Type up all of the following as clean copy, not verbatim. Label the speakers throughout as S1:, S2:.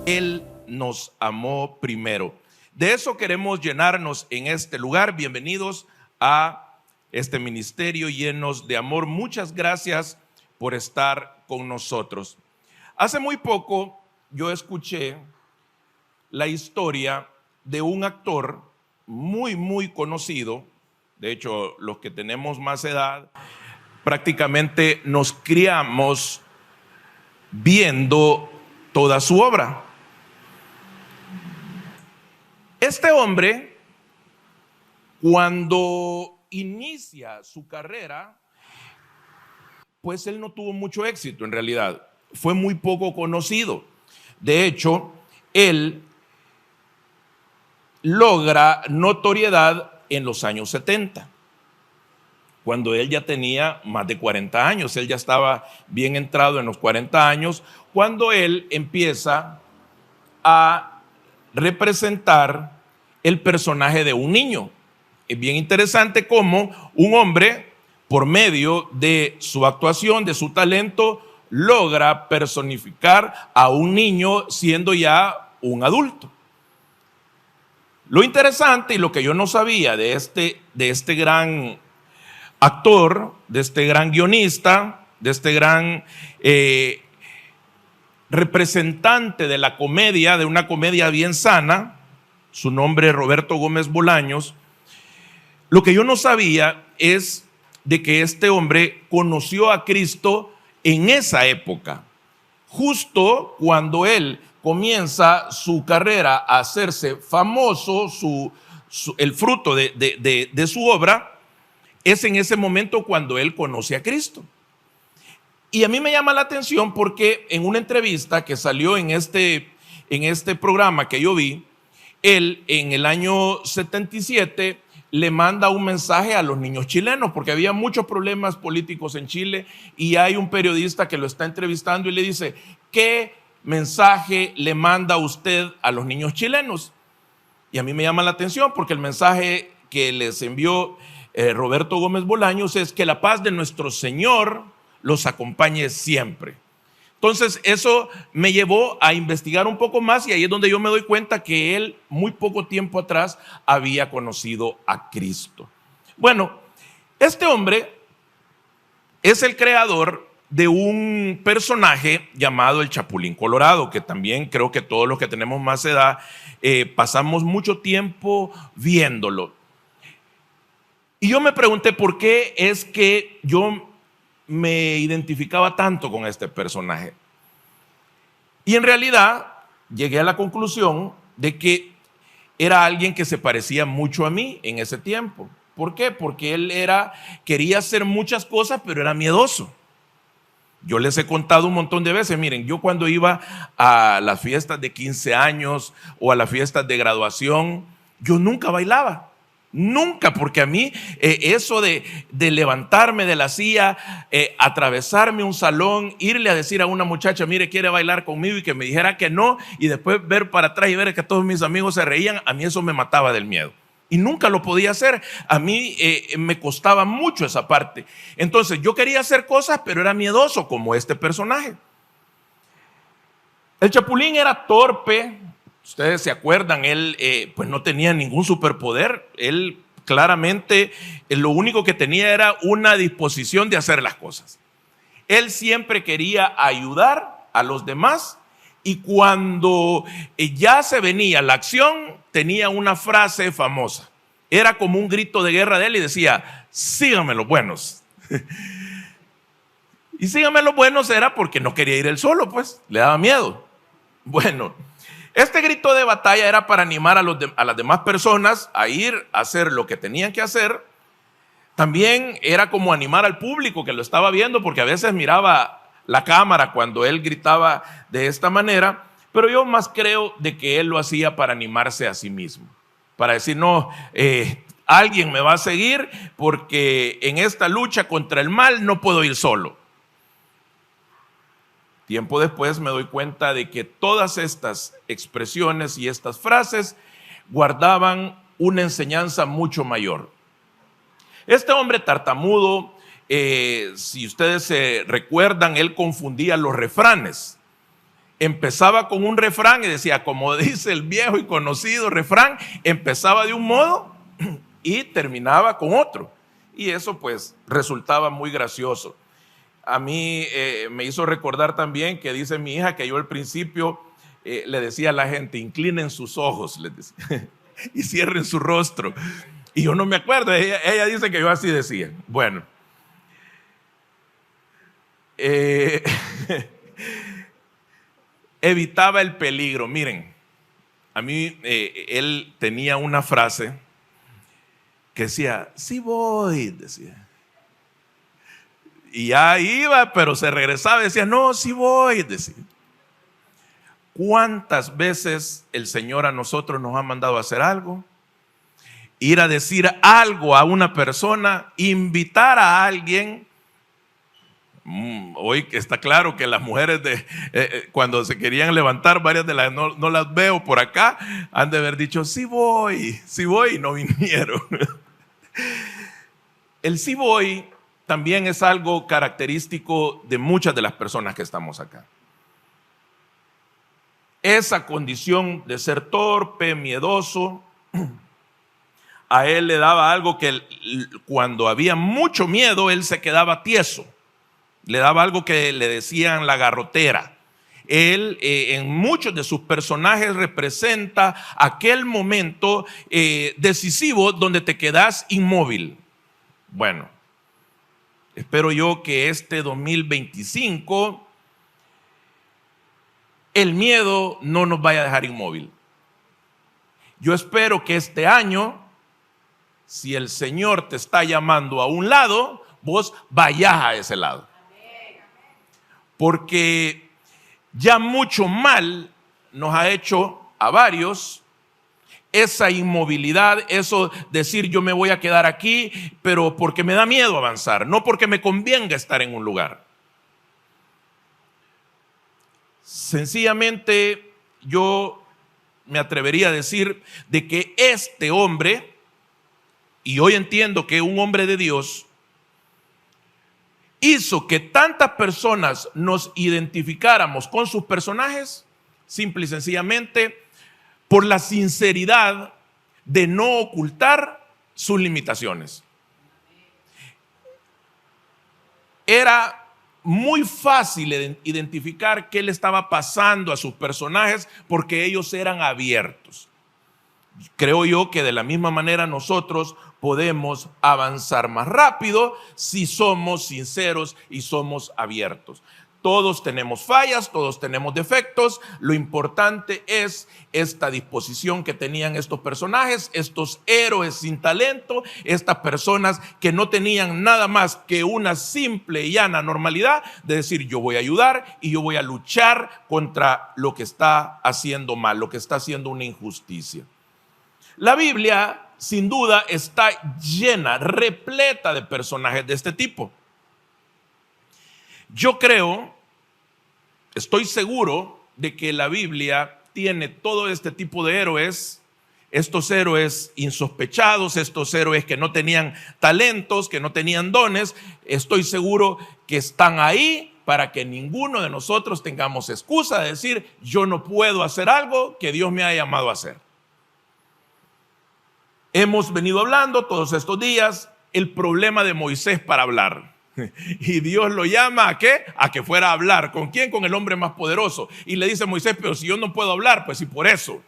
S1: Él nos amó primero. De eso queremos llenarnos en este lugar. Bienvenidos a este ministerio llenos de amor. Muchas gracias por estar con nosotros. Hace muy poco yo escuché la historia de un actor muy conocido. De hecho, los que tenemos más edad, prácticamente nos criamos viendo toda su obra. Este hombre, cuando inicia su carrera, pues él no tuvo mucho éxito en realidad. Fue muy poco conocido. De hecho, él logra notoriedad en los años 70, cuando él ya tenía más de 40 años. Él ya estaba bien entrado en los 40 años, cuando él empieza a representar el personaje de un niño. Es bien interesante cómo un hombre, por medio de su actuación, de su talento, logra personificar a un niño siendo ya un adulto. Lo interesante y lo que yo no sabía de este gran actor, de este gran guionista, de este gran representante de la comedia, de una comedia bien sana, su nombre es Roberto Gómez Bolaños. Lo que yo no sabía es de que este hombre conoció a Cristo en esa época, justo cuando él comienza su carrera a hacerse famoso, el fruto de su obra, es en ese momento cuando él conoce a Cristo. Y a mí me llama la atención porque en una entrevista que salió en este programa que yo vi, él en el año 77 le manda un mensaje a los niños chilenos, porque había muchos problemas políticos en Chile, y hay un periodista que lo está entrevistando y le dice: ¿qué mensaje le manda usted a los niños chilenos? Y a mí me llama la atención porque el mensaje que les envió Roberto Gómez Bolaños es que la paz de nuestro Señor los acompañe siempre. Entonces eso me llevó a investigar un poco más, y ahí es donde yo me doy cuenta que él muy poco tiempo atrás había conocido a Cristo. Bueno, este hombre es el creador de un personaje llamado el Chapulín Colorado, que también creo que todos los que tenemos más edad pasamos mucho tiempo viéndolo. Y yo me pregunté por qué es que yo me identificaba tanto con este personaje. Y en realidad llegué a la conclusión de que era alguien que se parecía mucho a mí en ese tiempo. ¿Por qué? Porque él quería hacer muchas cosas, pero era miedoso. Yo les he contado un montón de veces, miren, yo cuando iba a las fiestas de 15 años o a las fiestas de graduación, yo nunca bailaba. Nunca, porque a mí eso de levantarme de la silla, atravesarme un salón, irle a decir a una muchacha: mire, quiere bailar conmigo, y que me dijera que no, y después ver para atrás y ver que todos mis amigos se reían, a mí eso me mataba del miedo. Y nunca lo podía hacer. A mí me costaba mucho esa parte. Entonces yo quería hacer cosas, pero era miedoso, como este personaje. El Chapulín era torpe. Ustedes se acuerdan, él pues no tenía ningún superpoder. Él claramente lo único que tenía era una disposición de hacer las cosas. Él siempre quería ayudar a los demás, y cuando ya se venía la acción, tenía una frase famosa. Era como un grito de guerra de él, y decía: síganme los buenos. Y síganme los buenos era porque no quería ir él solo, pues le daba miedo. Bueno, este grito de batalla era para animar a las demás personas a ir a hacer lo que tenían que hacer. También era como animar al público que lo estaba viendo, porque a veces miraba la cámara cuando él gritaba de esta manera, pero yo más creo de que él lo hacía para animarse a sí mismo, para decir: no, alguien me va a seguir, porque en esta lucha contra el mal no puedo ir solo. Tiempo después me doy cuenta de que todas estas expresiones y estas frases guardaban una enseñanza mucho mayor. Este hombre tartamudo, si ustedes se recuerdan, él confundía los refranes. empezaba con un refrán y decía, como dice el viejo y conocido refrán, empezaba de un modo y terminaba con otro. Y eso pues resultaba muy gracioso. A mí me hizo recordar también que dice mi hija que yo al principio le decía a la gente, inclinen sus ojos, les decía, y cierren su rostro. Y yo no me acuerdo, ella dice que yo así decía. Bueno, evitaba el peligro. Miren, a mí él tenía una frase que decía, sí voy, decía. Y ya iba, pero se regresaba y decía, no, sí voy, decía. ¿Cuántas veces el Señor a nosotros nos ha mandado a hacer algo? Ir a decir algo a una persona, invitar a alguien. Hoy está claro que las mujeres cuando se querían levantar, varias de las no las veo por acá, han de haber dicho, sí voy, y no vinieron. El sí voy también es algo característico de muchas de las personas que estamos acá. Esa condición de ser torpe, miedoso, a él le daba algo que cuando había mucho miedo, él se quedaba tieso. Le daba algo que le decían la garrotera. Él en muchos de sus personajes representa aquel momento decisivo donde te quedas inmóvil. Bueno, espero yo que este 2025 el miedo no nos vaya a dejar inmóvil. Yo espero que este año, si el Señor te está llamando a un lado, vos vayas a ese lado. Porque ya mucho mal nos ha hecho a varios esa inmovilidad, eso decir yo me voy a quedar aquí, pero porque me da miedo avanzar, no porque me convenga estar en un lugar. Sencillamente yo me atrevería a decir de que este hombre, y hoy entiendo que un hombre de Dios, hizo que tantas personas nos identificáramos con sus personajes, simple y sencillamente por la sinceridad de no ocultar sus limitaciones. Era muy fácil identificar qué le estaba pasando a sus personajes porque ellos eran abiertos. Creo yo que de la misma manera nosotros podemos avanzar más rápido si somos sinceros y somos abiertos. Todos tenemos fallas, todos tenemos defectos. Lo importante es esta disposición que tenían estos personajes, estos héroes sin talento, estas personas que no tenían nada más que una simple y llana normalidad de decir yo voy a ayudar y yo voy a luchar contra lo que está haciendo mal, lo que está haciendo una injusticia. La Biblia, sin duda, está llena, repleta de personajes de este tipo. Yo creo, estoy seguro de que la Biblia tiene todo este tipo de héroes, estos héroes insospechados, estos héroes que no tenían talentos, que no tenían dones. Estoy seguro que están ahí para que ninguno de nosotros tengamos excusa de decir yo no puedo hacer algo que Dios me ha llamado a hacer. Hemos venido hablando todos estos días el problema de Moisés para hablar. Y Dios lo llama ¿a qué? A que fuera a hablar. ¿Con quién? Con el hombre más poderoso. Y le dice a Moisés, pero si yo no puedo hablar, pues sí, por eso.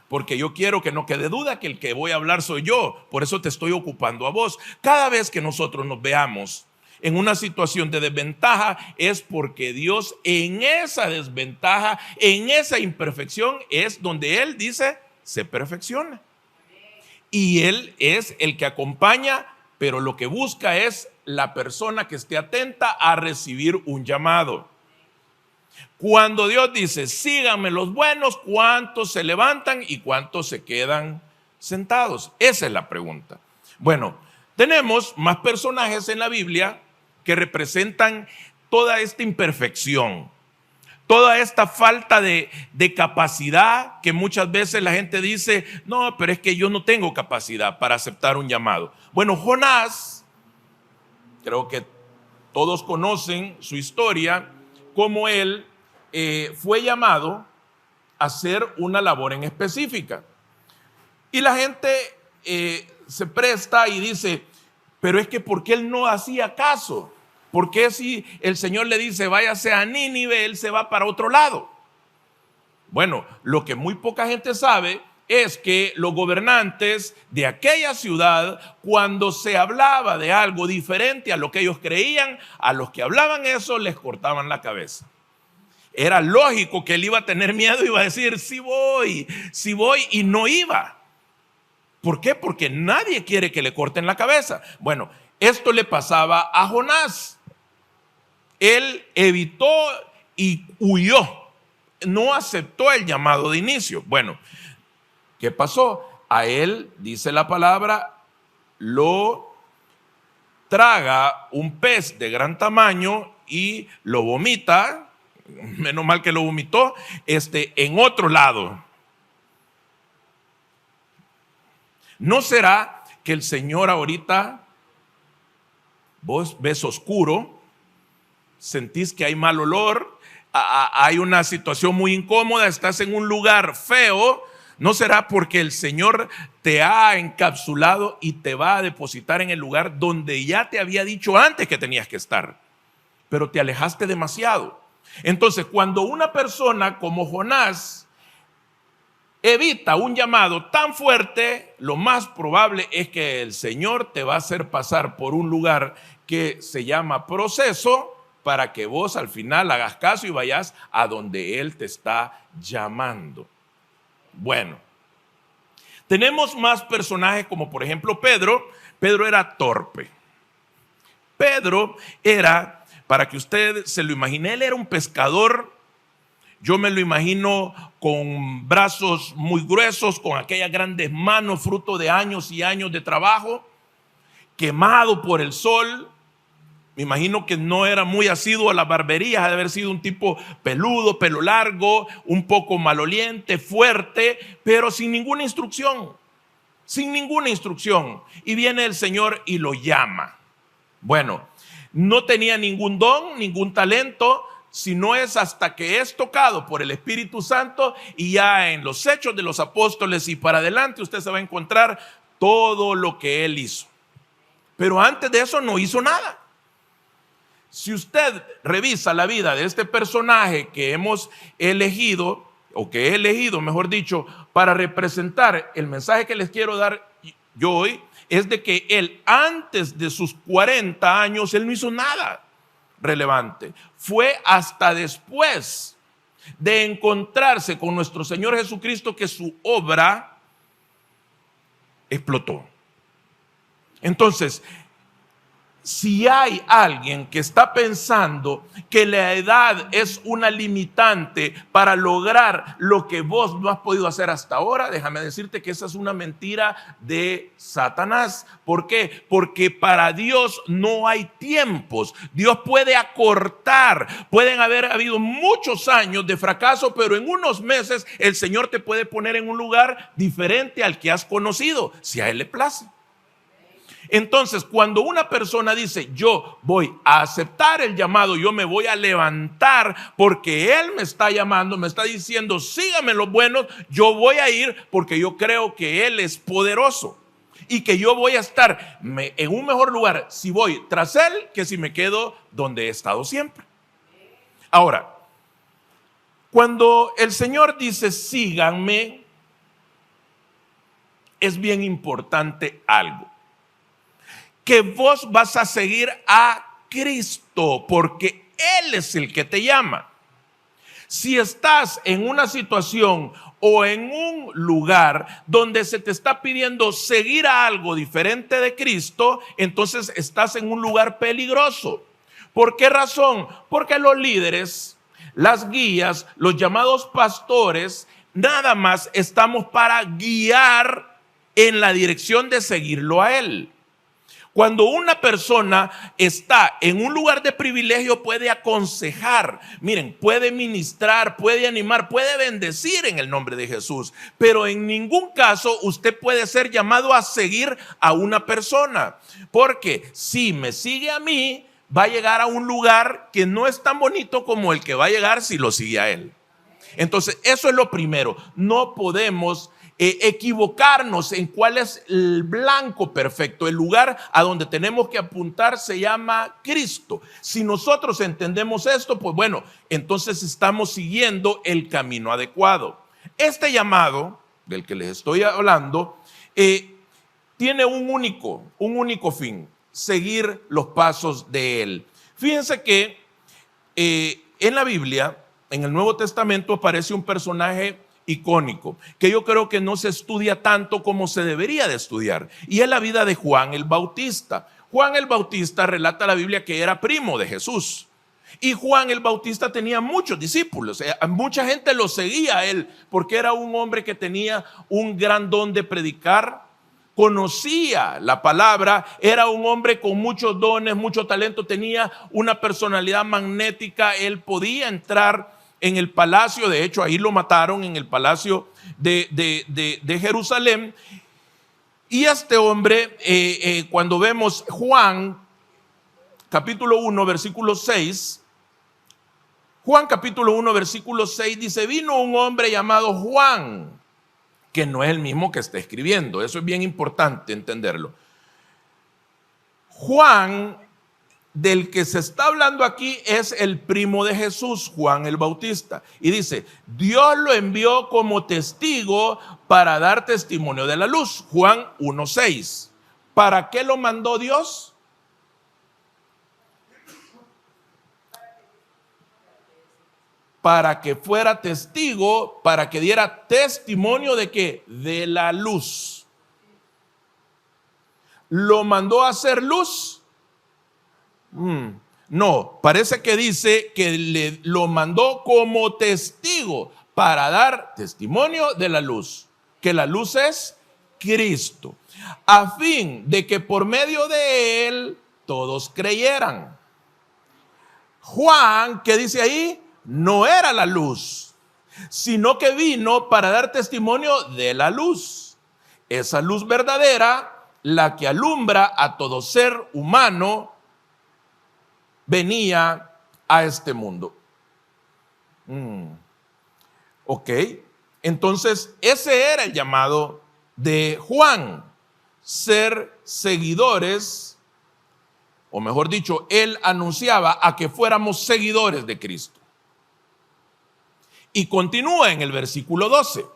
S1: Porque yo quiero que no quede duda que el que voy a hablar soy yo. Por eso te estoy ocupando a vos. Cada vez que nosotros nos veamos en una situación de desventaja, es porque Dios en esa desventaja, en esa imperfección, es donde Él dice, se perfecciona. Y Él es el que acompaña, pero lo que busca es la persona que esté atenta a recibir un llamado. Cuando Dios dice, síganme los buenos, ¿cuántos se levantan y cuántos se quedan sentados? Esa es la pregunta. Bueno, tenemos más personajes en la Biblia que representan toda esta imperfección, toda esta falta de capacidad que muchas veces la gente dice, no, pero es que yo no tengo capacidad para aceptar un llamado. Bueno, Jonás, creo que todos conocen su historia, cómo él fue llamado a hacer una labor en específica. Y la gente se presta y dice, pero es que ¿por qué él no hacía caso? ¿Por qué si el Señor le dice váyase a Nínive, él se va para otro lado? Bueno, lo que muy poca gente sabe es que los gobernantes de aquella ciudad, cuando se hablaba de algo diferente a lo que ellos creían, a los que hablaban eso les cortaban la cabeza. Era lógico que él iba a tener miedo y iba a decir, sí voy, y no iba. ¿Por qué? Porque nadie quiere que le corten la cabeza. Bueno, esto le pasaba a Jonás. Él evitó y huyó. No aceptó el llamado de inicio. Bueno, ¿qué pasó? A él, dice la palabra, lo traga un pez de gran tamaño y lo vomita. Menos mal que lo vomitó en otro lado. ¿No será que el Señor ahorita, vos ves oscuro, sentís que hay mal olor, hay una situación muy incómoda, estás en un lugar feo? ¿No será porque el Señor te ha encapsulado y te va a depositar en el lugar donde ya te había dicho antes que tenías que estar, pero te alejaste demasiado? Entonces, cuando una persona como Jonás evita un llamado tan fuerte, lo más probable es que el Señor te va a hacer pasar por un lugar que se llama proceso para que vos al final hagas caso y vayas a donde Él te está llamando. Bueno, tenemos más personajes como por ejemplo Pedro. Pedro era torpe. Pedro era, para que usted se lo imagine, él era un pescador. Yo me lo imagino con brazos muy gruesos, con aquellas grandes manos, fruto de años y años de trabajo, quemado por el sol. Me imagino que no era muy asiduo a las barberías, ha de haber sido un tipo peludo, pelo largo, un poco maloliente, fuerte, pero sin ninguna instrucción. Sin ninguna instrucción. Y viene el Señor y lo llama. Bueno, no tenía ningún don, ningún talento, sino es hasta que es tocado por el Espíritu Santo, y ya en los Hechos de los Apóstoles y para adelante usted se va a encontrar todo lo que él hizo. Pero antes de eso no hizo nada. Si usted revisa la vida de este personaje que hemos elegido, o que he elegido, mejor dicho, para representar el mensaje que les quiero dar yo hoy, es de que él antes de sus 40 años, él no hizo nada relevante. Fue hasta después de encontrarse con nuestro Señor Jesucristo que su obra explotó. Entonces, si hay alguien que está pensando que la edad es una limitante para lograr lo que vos no has podido hacer hasta ahora, déjame decirte que esa es una mentira de Satanás. ¿Por qué? Porque para Dios no hay tiempos. Dios puede acortar. Pueden haber habido muchos años de fracaso, pero en unos meses el Señor te puede poner en un lugar diferente al que has conocido, si a Él le place. Entonces, cuando una persona dice, yo voy a aceptar el llamado, yo me voy a levantar porque Él me está llamando, me está diciendo, sígame los buenos, yo voy a ir porque yo creo que Él es poderoso y que yo voy a estar en un mejor lugar si voy tras Él que si me quedo donde he estado siempre. Ahora, cuando el Señor dice, síganme, es bien importante algo. Que vos vas a seguir a Cristo porque Él es el que te llama. Si estás en una situación o en un lugar donde se te está pidiendo seguir a algo diferente de Cristo, entonces estás en un lugar peligroso. ¿Por qué razón? Porque los líderes, las guías, los llamados pastores, nada más estamos para guiar en la dirección de seguirlo a Él. Cuando una persona está en un lugar de privilegio puede aconsejar, miren, puede ministrar, puede animar, puede bendecir en el nombre de Jesús, pero en ningún caso usted puede ser llamado a seguir a una persona, porque si me sigue a mí, va a llegar a un lugar que no es tan bonito como el que va a llegar si lo sigue a él. Entonces, eso es lo primero. No podemos equivocarnos en cuál es el blanco perfecto. El lugar a donde tenemos que apuntar se llama Cristo. Si nosotros entendemos esto, pues bueno, entonces estamos siguiendo el camino adecuado. Este llamado del que les estoy hablando tiene un único fin: seguir los pasos de Él. Fíjense que en la Biblia, en el Nuevo Testamento, aparece un personaje icónico que yo creo que no se estudia tanto como se debería de estudiar, y es la vida de Juan el Bautista. Juan el Bautista relata la Biblia que era primo de Jesús, y Juan el Bautista tenía muchos discípulos. Mucha gente lo seguía a él porque era un hombre que tenía un gran don de predicar, conocía la palabra, era un hombre con muchos dones, mucho talento, tenía una personalidad magnética. Él podía entrar en el palacio, de hecho ahí lo mataron, en el palacio de Jerusalén. Y este hombre, cuando vemos Juan capítulo 1 versículo 6, Juan capítulo 1 versículo 6 dice: vino un hombre llamado Juan, que no es el mismo que está escribiendo. Eso es bien importante entenderlo. Juan, del que se está hablando aquí, es el primo de Jesús, Juan el Bautista. Y dice: Dios lo envió como testigo para dar testimonio de la luz. Juan 1:6. ¿Para qué lo mandó Dios? Para que fuera testigo, para que diera testimonio de qué? De la luz. ¿Lo mandó a hacer luz? No, parece que dice que lo mandó como testigo para dar testimonio de la luz, que la luz es Cristo, a fin de que por medio de él todos creyeran. Juan, ¿qué dice ahí? No era la luz, sino que vino para dar testimonio de la luz, esa luz verdadera, la que alumbra a todo ser humano, venía a este mundo. Ok, entonces ese era el llamado de Juan: ser seguidores, o mejor dicho, él anunciaba a que fuéramos seguidores de Cristo. Y continúa en el versículo 12,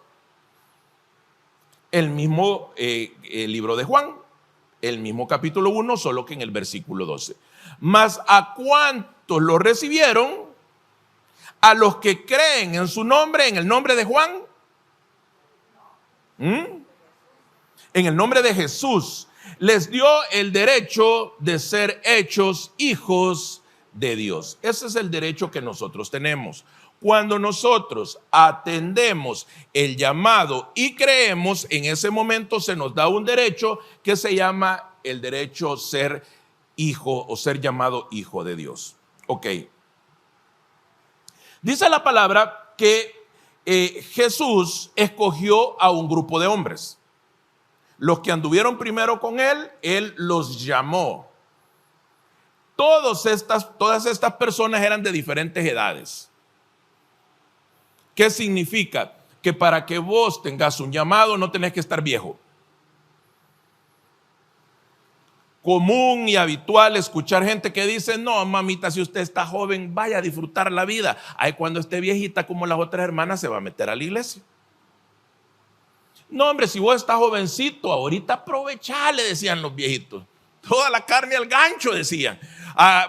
S1: el mismo libro de Juan, el mismo capítulo 1, solo que en el versículo 12. Mas ¿a cuántos lo recibieron? A los que creen en su nombre, en el nombre de Juan, en el nombre de Jesús, les dio el derecho de ser hechos hijos de Dios. Ese es el derecho que nosotros tenemos. Cuando nosotros atendemos el llamado y creemos, en ese momento se nos da un derecho que se llama el derecho a ser hijo o ser llamado hijo de Dios. Ok. Dice la palabra que Jesús escogió a un grupo de hombres. Los que anduvieron primero con él, él los llamó. Todas estas personas eran de diferentes edades. ¿Qué significa? Que para que vos tengas un llamado no tenés que estar viejo. Común y habitual escuchar gente que dice: no, mamita, si usted está joven, vaya a disfrutar la vida. Ay, cuando esté viejita como las otras hermanas se va a meter a la iglesia. No, hombre, si vos estás jovencito, ahorita aprovechá, le decían los viejitos. Toda la carne al gancho, decían.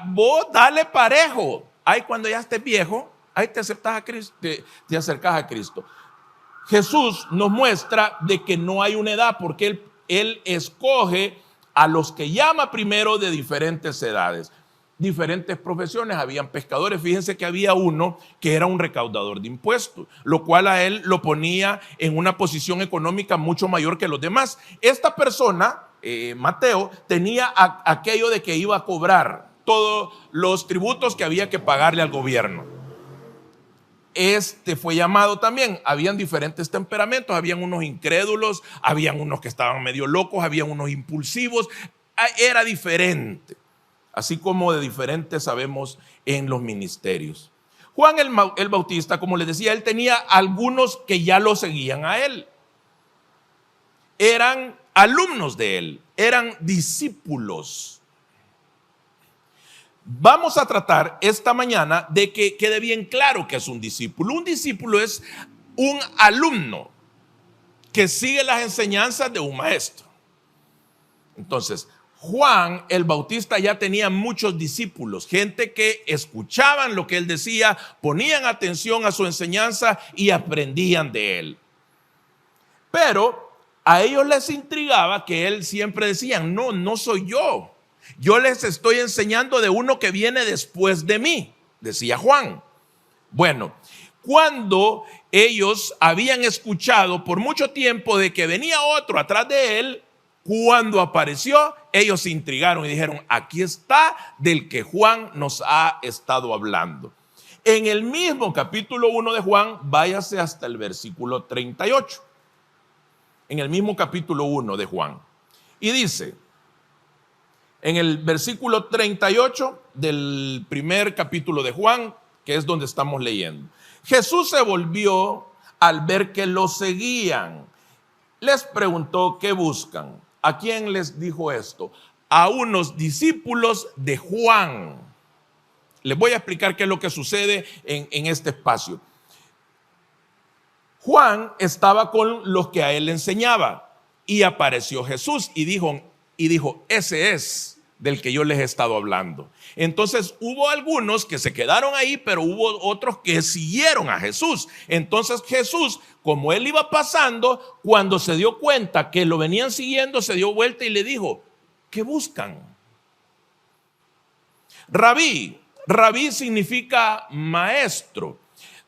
S1: Vos dale parejo. Ay, cuando ya estés viejo, ahí te aceptas a Cristo, te acercas a Cristo. Jesús nos muestra de que no hay una edad, porque él escoge a los que llama primero de diferentes edades, diferentes profesiones. Habían pescadores. Fíjense que había uno que era un recaudador de impuestos, lo cual a él lo ponía en una posición económica mucho mayor que los demás. Esta persona, Mateo, tenía aquello de que iba a cobrar todos los tributos que había que pagarle al gobierno. Este fue llamado también. Habían diferentes temperamentos, habían unos incrédulos, habían unos que estaban medio locos, habían unos impulsivos. Era diferente. así como de diferentes sabemos en los ministerios. Juan el Bautista, como les decía, él tenía algunos que ya lo seguían a él. Eran alumnos de él, eran discípulos. Vamos a tratar esta mañana de que quede bien claro que es un discípulo. Un discípulo es un alumno que sigue las enseñanzas de un maestro. Entonces, Juan el Bautista ya tenía muchos discípulos, gente que escuchaban lo que él decía, ponían atención a su enseñanza y aprendían de él. Pero a ellos les intrigaba que él siempre decía: no soy yo. Yo les estoy enseñando de uno que viene después de mí, decía Juan. Bueno, cuando ellos habían escuchado por mucho tiempo de que venía otro atrás de él, cuando apareció, ellos se intrigaron y dijeron: aquí está del que Juan nos ha estado hablando. En el mismo capítulo 1 de Juan, váyase hasta el versículo 38. En el mismo capítulo 1 de Juan. Y dice, en el versículo 38 del primer capítulo de Juan, que es donde estamos leyendo: Jesús se volvió al ver que lo seguían. Les preguntó: ¿qué buscan? ¿A quién les dijo esto? A unos discípulos de Juan. Les voy a explicar qué es lo que sucede en este espacio. Juan estaba con los que a él le enseñaba y apareció Jesús y dijo: ese es del que yo les he estado hablando. Entonces hubo algunos que se quedaron ahí, pero hubo otros que siguieron a Jesús. Entonces Jesús, como él iba pasando, cuando se dio cuenta que lo venían siguiendo, se dio vuelta y le dijo: ¿qué buscan? Rabí significa maestro.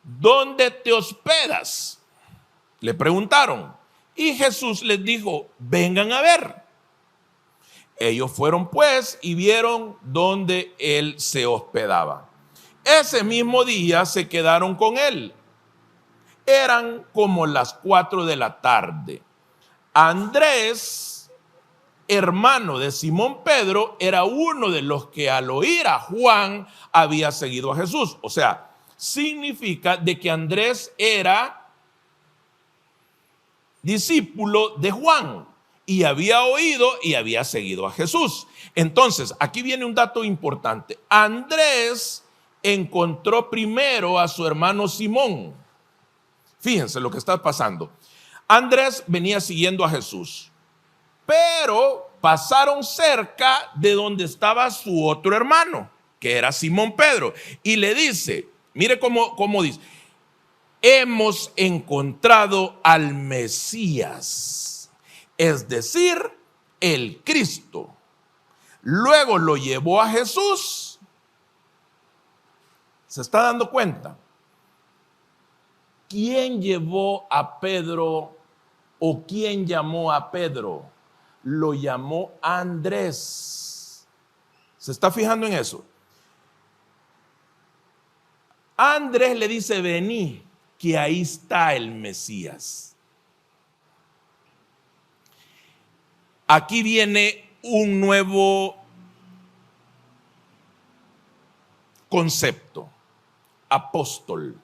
S1: ¿Dónde te hospedas?, le preguntaron. Y Jesús les dijo: vengan a ver. Ellos fueron pues y vieron dónde él se hospedaba. Ese mismo día se quedaron con él. Eran como las 4 de la tarde. Andrés, hermano de Simón Pedro, era uno de los que al oír a Juan había seguido a Jesús. O sea, significa de que Andrés era discípulo de Juan y había oído y había seguido a Jesús. Entonces, aquí viene un dato importante. Andrés encontró primero a su hermano Simón. Fíjense lo que está pasando. Andrés venía siguiendo a Jesús, pero pasaron cerca de donde estaba su otro hermano, que era Simón Pedro, y le dice, mire cómo dice: hemos encontrado al Mesías, es decir, el Cristo. Luego lo llevó a Jesús. ¿Se está dando cuenta? ¿Quién llevó a Pedro o quién llamó a Pedro? Lo llamó Andrés. ¿Se está fijando en eso? Andrés le dice: vení, que ahí está el Mesías. Aquí viene un nuevo concepto: apóstol.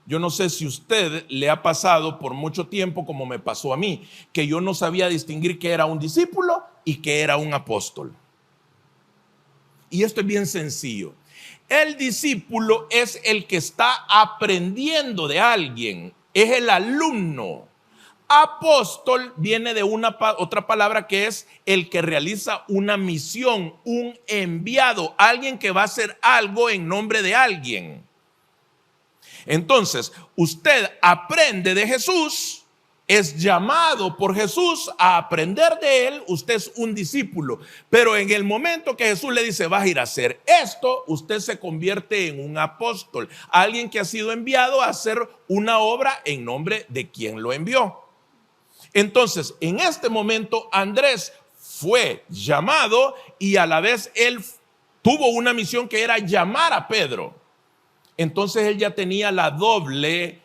S1: Yo no sé si usted le ha pasado por mucho tiempo, como me pasó a mí, que yo no sabía distinguir qué era un discípulo y qué era un apóstol. Y esto es bien sencillo. El discípulo es el que está aprendiendo de alguien, es el alumno. Apóstol viene de otra palabra que es el que realiza una misión, un enviado, alguien que va a hacer algo en nombre de alguien. Entonces, usted aprende de Jesús, es llamado por Jesús a aprender de él, usted es un discípulo. Pero en el momento que Jesús le dice: vas a ir a hacer esto, usted se convierte en un apóstol, alguien que ha sido enviado a hacer una obra en nombre de quien lo envió. Entonces, en este momento, Andrés fue llamado y a la vez él tuvo una misión que era llamar a Pedro. Entonces él ya tenía la doble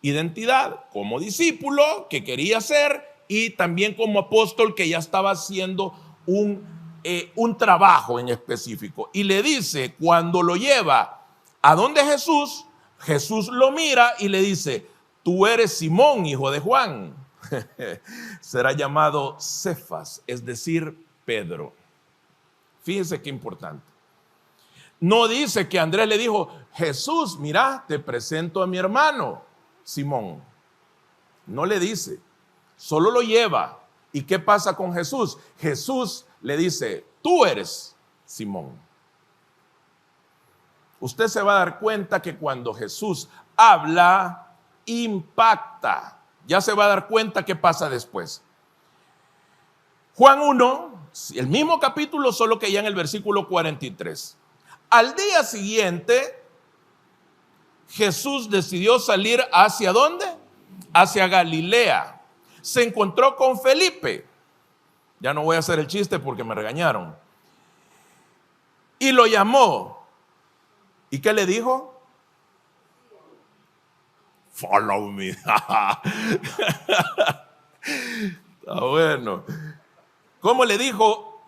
S1: identidad, como discípulo que quería ser y también como apóstol que ya estaba haciendo un un trabajo en específico. Y le dice, cuando lo lleva a donde Jesús, Jesús lo mira y le dice, tú eres Simón, hijo de Juan. Será llamado Cefas, es decir, Pedro. Fíjense qué importante. No dice que Andrés le dijo, Jesús, mira, te presento a mi hermano, Simón. No le dice, solo lo lleva. ¿Y qué pasa con Jesús? Jesús le dice, tú eres Simón. Usted se va a dar cuenta que cuando Jesús habla, impacta. Ya se va a dar cuenta qué pasa después. Juan 1, el mismo capítulo, solo que ya en el versículo 43. Al día siguiente, Jesús decidió salir ¿hacia dónde? Hacia Galilea. Se encontró con Felipe. Ya no voy a hacer el chiste porque me regañaron. Y lo llamó. ¿Y qué le dijo? Follow me. Está bueno. ¿Cómo le dijo?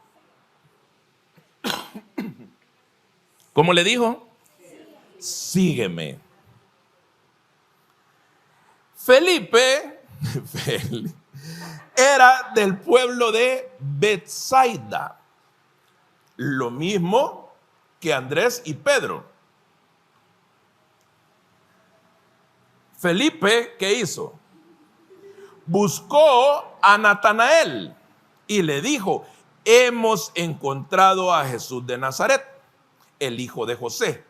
S1: ¿Cómo le dijo? Sígueme. Felipe era del pueblo de Betsaida. Lo mismo que Andrés y Pedro. Felipe, ¿qué hizo? Buscó a Natanael y le dijo, hemos encontrado a Jesús de Nazaret, el hijo de José,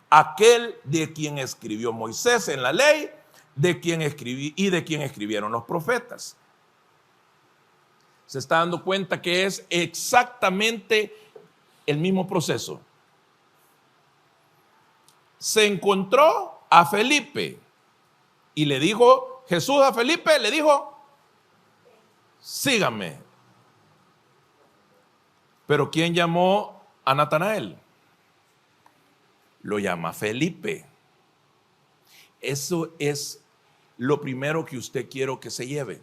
S1: aquel de quien escribió Moisés en la ley, de quien escribieron los profetas. Se está dando cuenta que es exactamente el mismo proceso. Se encontró a Felipe y le dijo, Jesús a Felipe le dijo, sígame. Pero ¿quién llamó a Natanael? Lo llama Felipe. Eso es lo primero que usted quiero que se lleve.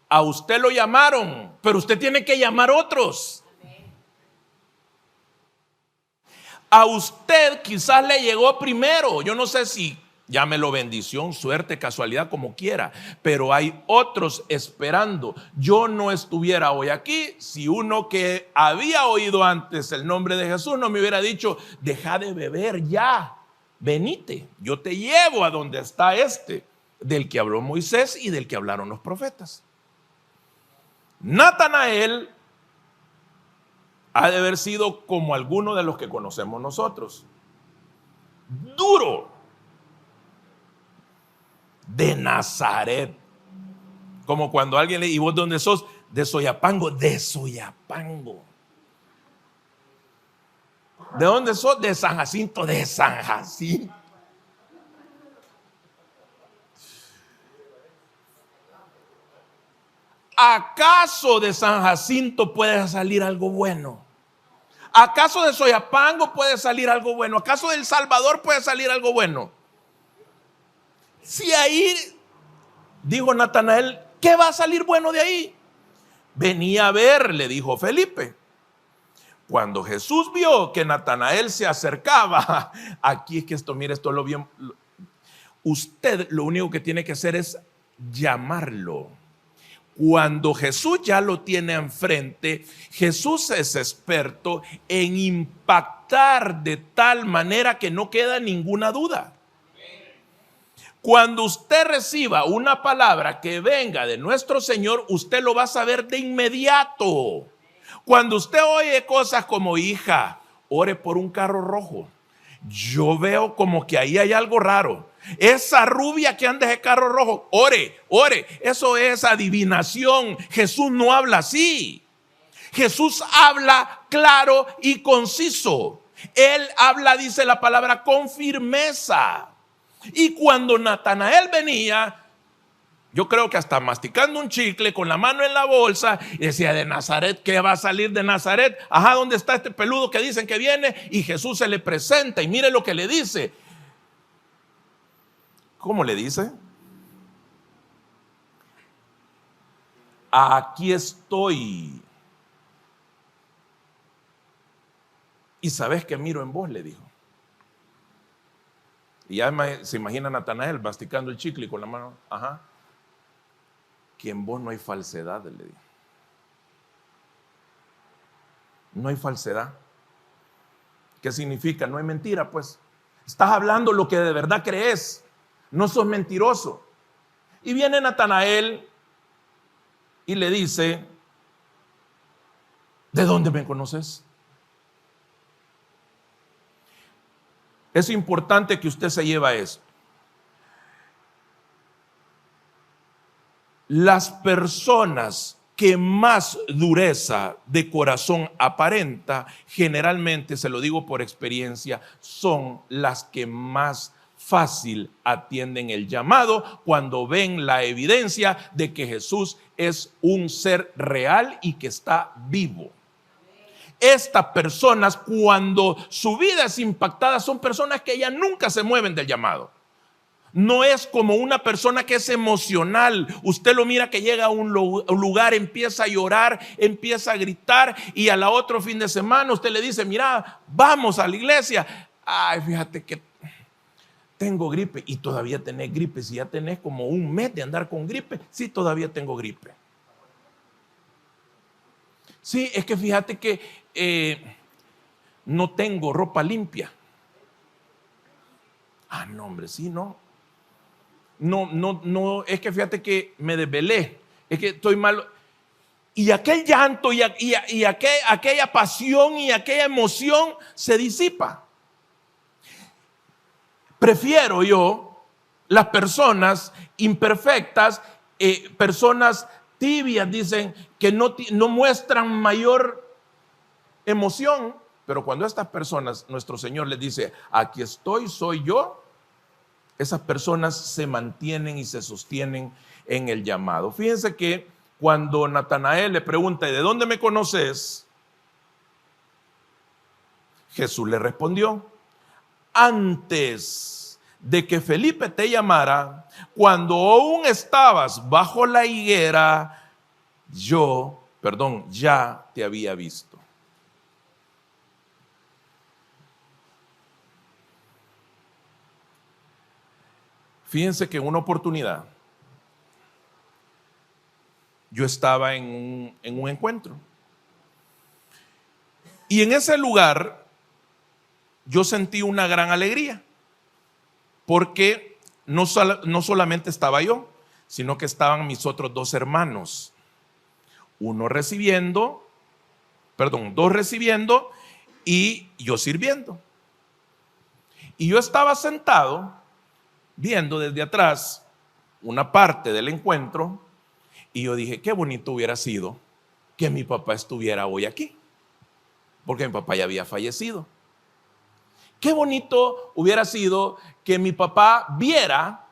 S1: A usted lo llamaron, pero usted tiene que llamar a otros. A usted quizás le llegó primero. Yo no sé si llámelo bendición, suerte, casualidad, como quiera, pero hay otros esperando. Yo no estuviera hoy aquí si uno que había oído antes el nombre de Jesús no me hubiera dicho, deja de beber ya, venite, yo te llevo a donde está del que habló Moisés y del que hablaron los profetas. Natanael ha de haber sido como alguno de los que conocemos nosotros, duro, de Nazaret, como cuando alguien le dice, ¿y vos dónde sos? De Soyapango. De Soyapango. ¿De dónde sos? De San Jacinto. De San Jacinto. ¿Acaso de San Jacinto puede salir algo bueno? ¿Acaso de Soyapango puede salir algo bueno? ¿Acaso del Salvador puede salir algo bueno? Si ahí, dijo Natanael, ¿qué va a salir bueno de ahí? Venía a ver, le dijo Felipe. Cuando Jesús vio que Natanael se acercaba, aquí es que mire, esto lo bien. Usted lo único que tiene que hacer es llamarlo. Cuando Jesús ya lo tiene enfrente, Jesús es experto en impactar de tal manera que no queda ninguna duda. Cuando usted reciba una palabra que venga de nuestro Señor, usted lo va a saber de inmediato. Cuando usted oye cosas como, hija, ore por un carro rojo, yo veo como que ahí hay algo raro. Esa rubia que anda de carro rojo, ore. Eso es adivinación. Jesús no habla así. Jesús habla claro y conciso. Él habla, dice la palabra, con firmeza. Y cuando Natanael venía, yo creo que hasta masticando un chicle con la mano en la bolsa, y decía, de Nazaret, ¿qué va a salir de Nazaret? Ajá, ¿dónde está este peludo que dicen que viene? Y Jesús se le presenta y mire lo que le dice. ¿Cómo le dice? Aquí estoy. Y sabes que miro en vos, le dijo. Y ya se imagina a Natanael masticando el chicle y con la mano, ajá, que en vos no hay falsedad, le dijo. No hay falsedad. ¿Qué significa? No hay mentira, pues. Estás hablando lo que de verdad crees. No sos mentiroso. Y viene Natanael y le dice, ¿de dónde me conoces? Es importante que usted se lleve a eso. Las personas que más dureza de corazón aparenta, generalmente, se lo digo por experiencia, son las que más fácil atienden el llamado cuando ven la evidencia de que Jesús es un ser real y que está vivo. Estas personas, cuando su vida es impactada, son personas que ya nunca se mueven del llamado. No es como una persona que es emocional. Usted lo mira que llega a un lugar, empieza a llorar, empieza a gritar, y a la otro fin de semana usted le dice, mira, vamos a la iglesia. Ay, fíjate que tengo gripe. Y todavía tenés gripe. Si ya tenés como un mes de andar con gripe, sí, todavía tengo gripe. Sí, es que fíjate que no tengo ropa limpia. Ah, no, hombre, sí, no. No, es que fíjate que me desvelé, es que estoy malo. Y aquel llanto y aquella pasión y aquella emoción se disipa. Prefiero yo las personas imperfectas, personas tibias, dicen, que no muestran mayor emoción, pero cuando estas personas, nuestro Señor les dice, aquí estoy, soy yo, esas personas se mantienen y se sostienen en el llamado. Fíjense que cuando Natanael le pregunta, ¿de dónde me conoces? Jesús le respondió, antes de que Felipe te llamara, cuando aún estabas bajo la higuera, ya te había visto. Fíjense que en una oportunidad yo estaba en un encuentro. Y en ese lugar yo sentí una gran alegría, porque no solamente estaba yo, sino que estaban mis otros dos hermanos. Dos recibiendo y yo sirviendo. Y yo estaba sentado viendo desde atrás una parte del encuentro, y yo dije, qué bonito hubiera sido que mi papá estuviera hoy aquí, porque mi papá ya había fallecido. Qué bonito hubiera sido que mi papá viera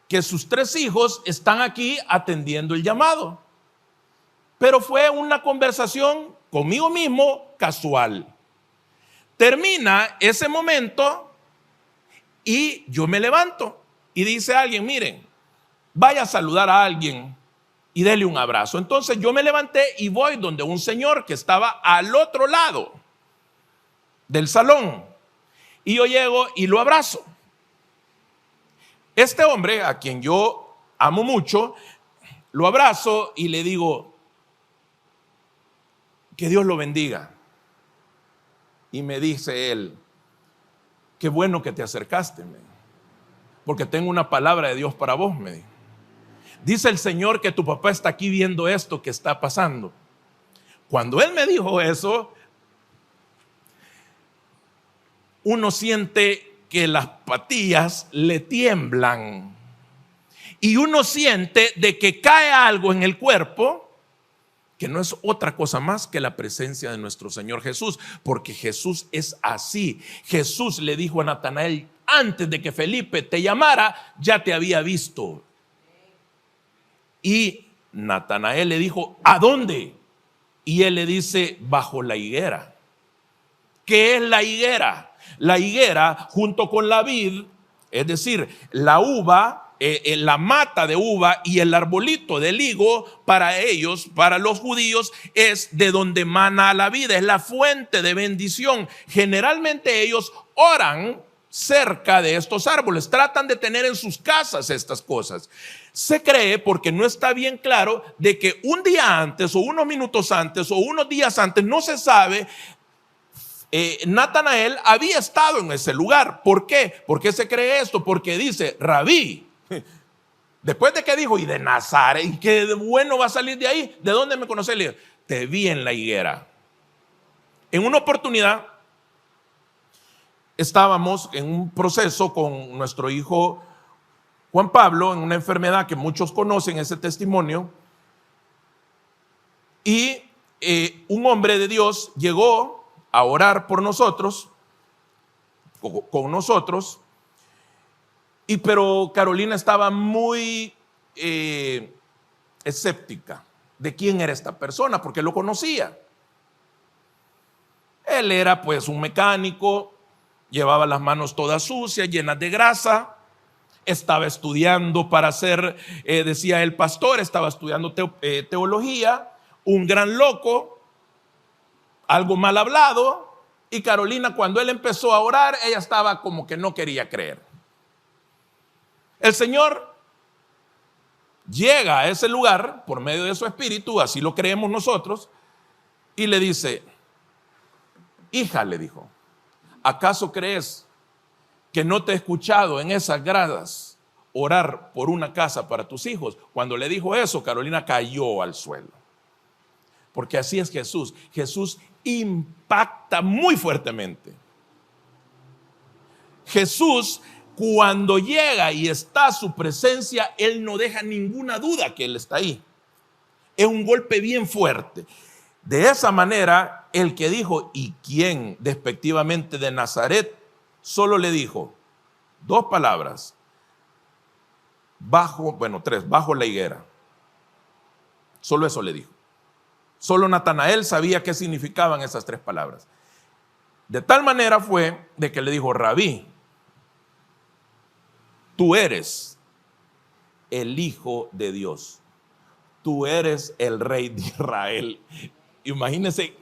S1: que sus 3 hijos están aquí atendiendo el llamado. Pero fue una conversación conmigo mismo casual. Termina ese momento y yo me levanto y dice alguien, miren, vaya a saludar a alguien y dele un abrazo. Entonces yo me levanté y voy donde un señor que estaba al otro lado del salón, y yo llego y lo abrazo. Este hombre, a quien yo amo mucho, lo abrazo y le digo, que Dios lo bendiga. Y me dice él, qué bueno que te acercaste, porque tengo una palabra de Dios para vos, me dijo. Dice el Señor que tu papá está aquí viendo esto que está pasando. Cuando él me dijo eso, uno siente que las patillas le tiemblan y uno siente de que cae algo en el cuerpo, que no es otra cosa más que la presencia de nuestro Señor Jesús, porque Jesús es así. Jesús le dijo a Natanael, antes de que Felipe te llamara, ya te había visto. Y Natanael le dijo, ¿a dónde? Y él le dice, bajo la higuera. ¿Qué es la higuera? La higuera, junto con la vid, es decir, la uva la mata de uva y el arbolito del higo, para ellos, para los judíos, es de donde mana la vida, es la fuente de bendición. Generalmente ellos oran cerca de estos árboles, tratan de tener en sus casas estas cosas. Se cree, porque no está bien claro, de que un día antes o unos minutos antes o unos días antes, no se sabe, Natanael había estado en ese lugar. ¿Por qué? ¿Por qué se cree esto? Porque dice, Rabí, después de que dijo, y de Nazaret, y qué bueno va a salir de ahí, ¿de dónde me conocí? Le dijo, te vi en la higuera. En una oportunidad estábamos en un proceso con nuestro hijo Juan Pablo, en una enfermedad que muchos conocen ese testimonio, y un hombre de Dios llegó a orar por nosotros, con nosotros, pero Carolina estaba muy escéptica de quién era esta persona, porque lo conocía. Él era pues un mecánico, llevaba las manos todas sucias, llenas de grasa, estaba estudiando para ser, decía el pastor, estaba estudiando teología, un gran loco, algo mal hablado. Y Carolina, cuando él empezó a orar, ella estaba como que no quería creer. El Señor llega a ese lugar por medio de su espíritu, así lo creemos nosotros, y le dice, hija, le dijo, ¿acaso crees que no te he escuchado en esas gradas orar por una casa para tus hijos? Cuando le dijo eso, Carolina cayó al suelo. Porque así es Jesús. Jesús impacta muy fuertemente. Jesús, cuando llega y está a su presencia, Él no deja ninguna duda que Él está ahí. Es un golpe bien fuerte. De esa manera, el que dijo, ¿y quién despectivamente de Nazaret? Solo le dijo dos palabras, bajo la higuera. Solo eso le dijo. Solo Natanael sabía qué significaban esas tres palabras. De tal manera fue de que le dijo, Rabí, tú eres el Hijo de Dios. Tú eres el Rey de Israel. Imagínense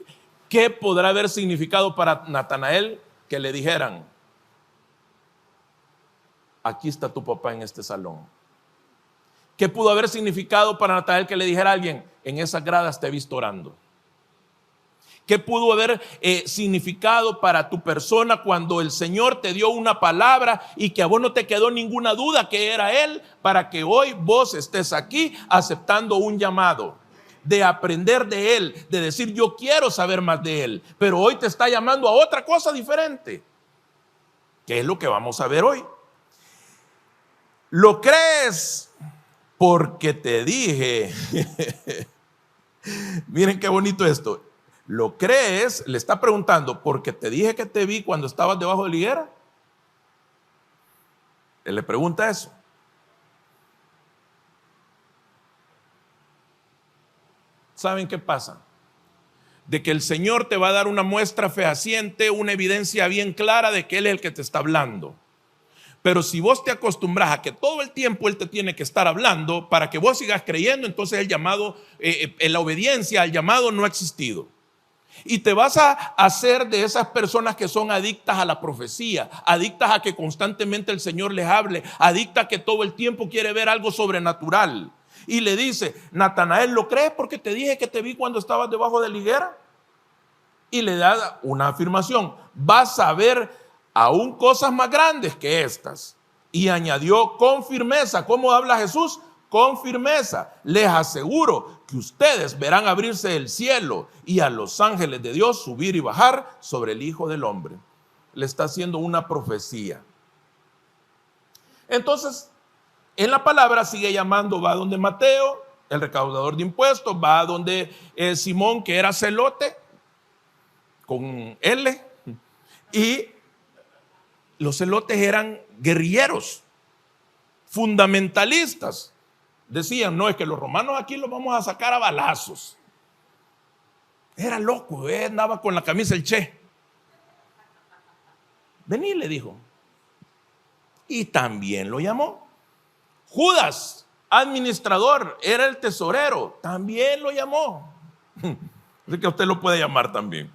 S1: qué podrá haber significado para Natanael que le dijeran, aquí está tu papá en este salón. ¿Qué pudo haber significado para Natanael que le dijera a alguien, en esas gradas te he visto orando? ¿Qué pudo haber significado para tu persona cuando el Señor te dio una palabra y que a vos no te quedó ninguna duda que era Él, para que hoy vos estés aquí aceptando un llamado de aprender de Él, de decir yo quiero saber más de Él, pero hoy te está llamando a otra cosa diferente? ¿Qué es lo que vamos a ver hoy? ¿Lo crees? Porque te dije. Miren qué bonito esto. ¿Lo crees? Le está preguntando, porque te dije que te vi cuando estabas debajo de la higuera. Él le pregunta eso. ¿Saben qué pasa? De que el Señor te va a dar una muestra fehaciente, una evidencia bien clara de que Él es el que te está hablando. Pero si vos te acostumbras a que todo el tiempo Él te tiene que estar hablando para que vos sigas creyendo, entonces el llamado, la obediencia al llamado no ha existido. Y te vas a hacer de esas personas que son adictas a la profecía, adictas a que constantemente el Señor les hable, adictas a que todo el tiempo quiere ver algo sobrenatural. Y le dice, Natanael, ¿lo crees porque te dije que te vi cuando estabas debajo de la higuera? Y le da una afirmación, vas a ver aún cosas más grandes que estas. Y añadió con firmeza. ¿Cómo habla Jesús? Con firmeza. Les aseguro que ustedes verán abrirse el cielo y a los ángeles de Dios subir y bajar sobre el Hijo del Hombre. Le está haciendo una profecía. Entonces, en la palabra sigue llamando, va donde Mateo, el recaudador de impuestos, va donde Simón, que era celote, con L, y los celotes eran guerrilleros, fundamentalistas. Decían, no, es que los romanos aquí los vamos a sacar a balazos. Era loco, andaba con la camisa el Che. Vení, le dijo. Y también lo llamó Judas, administrador, era el tesorero, también lo llamó. Así que usted lo puede llamar también.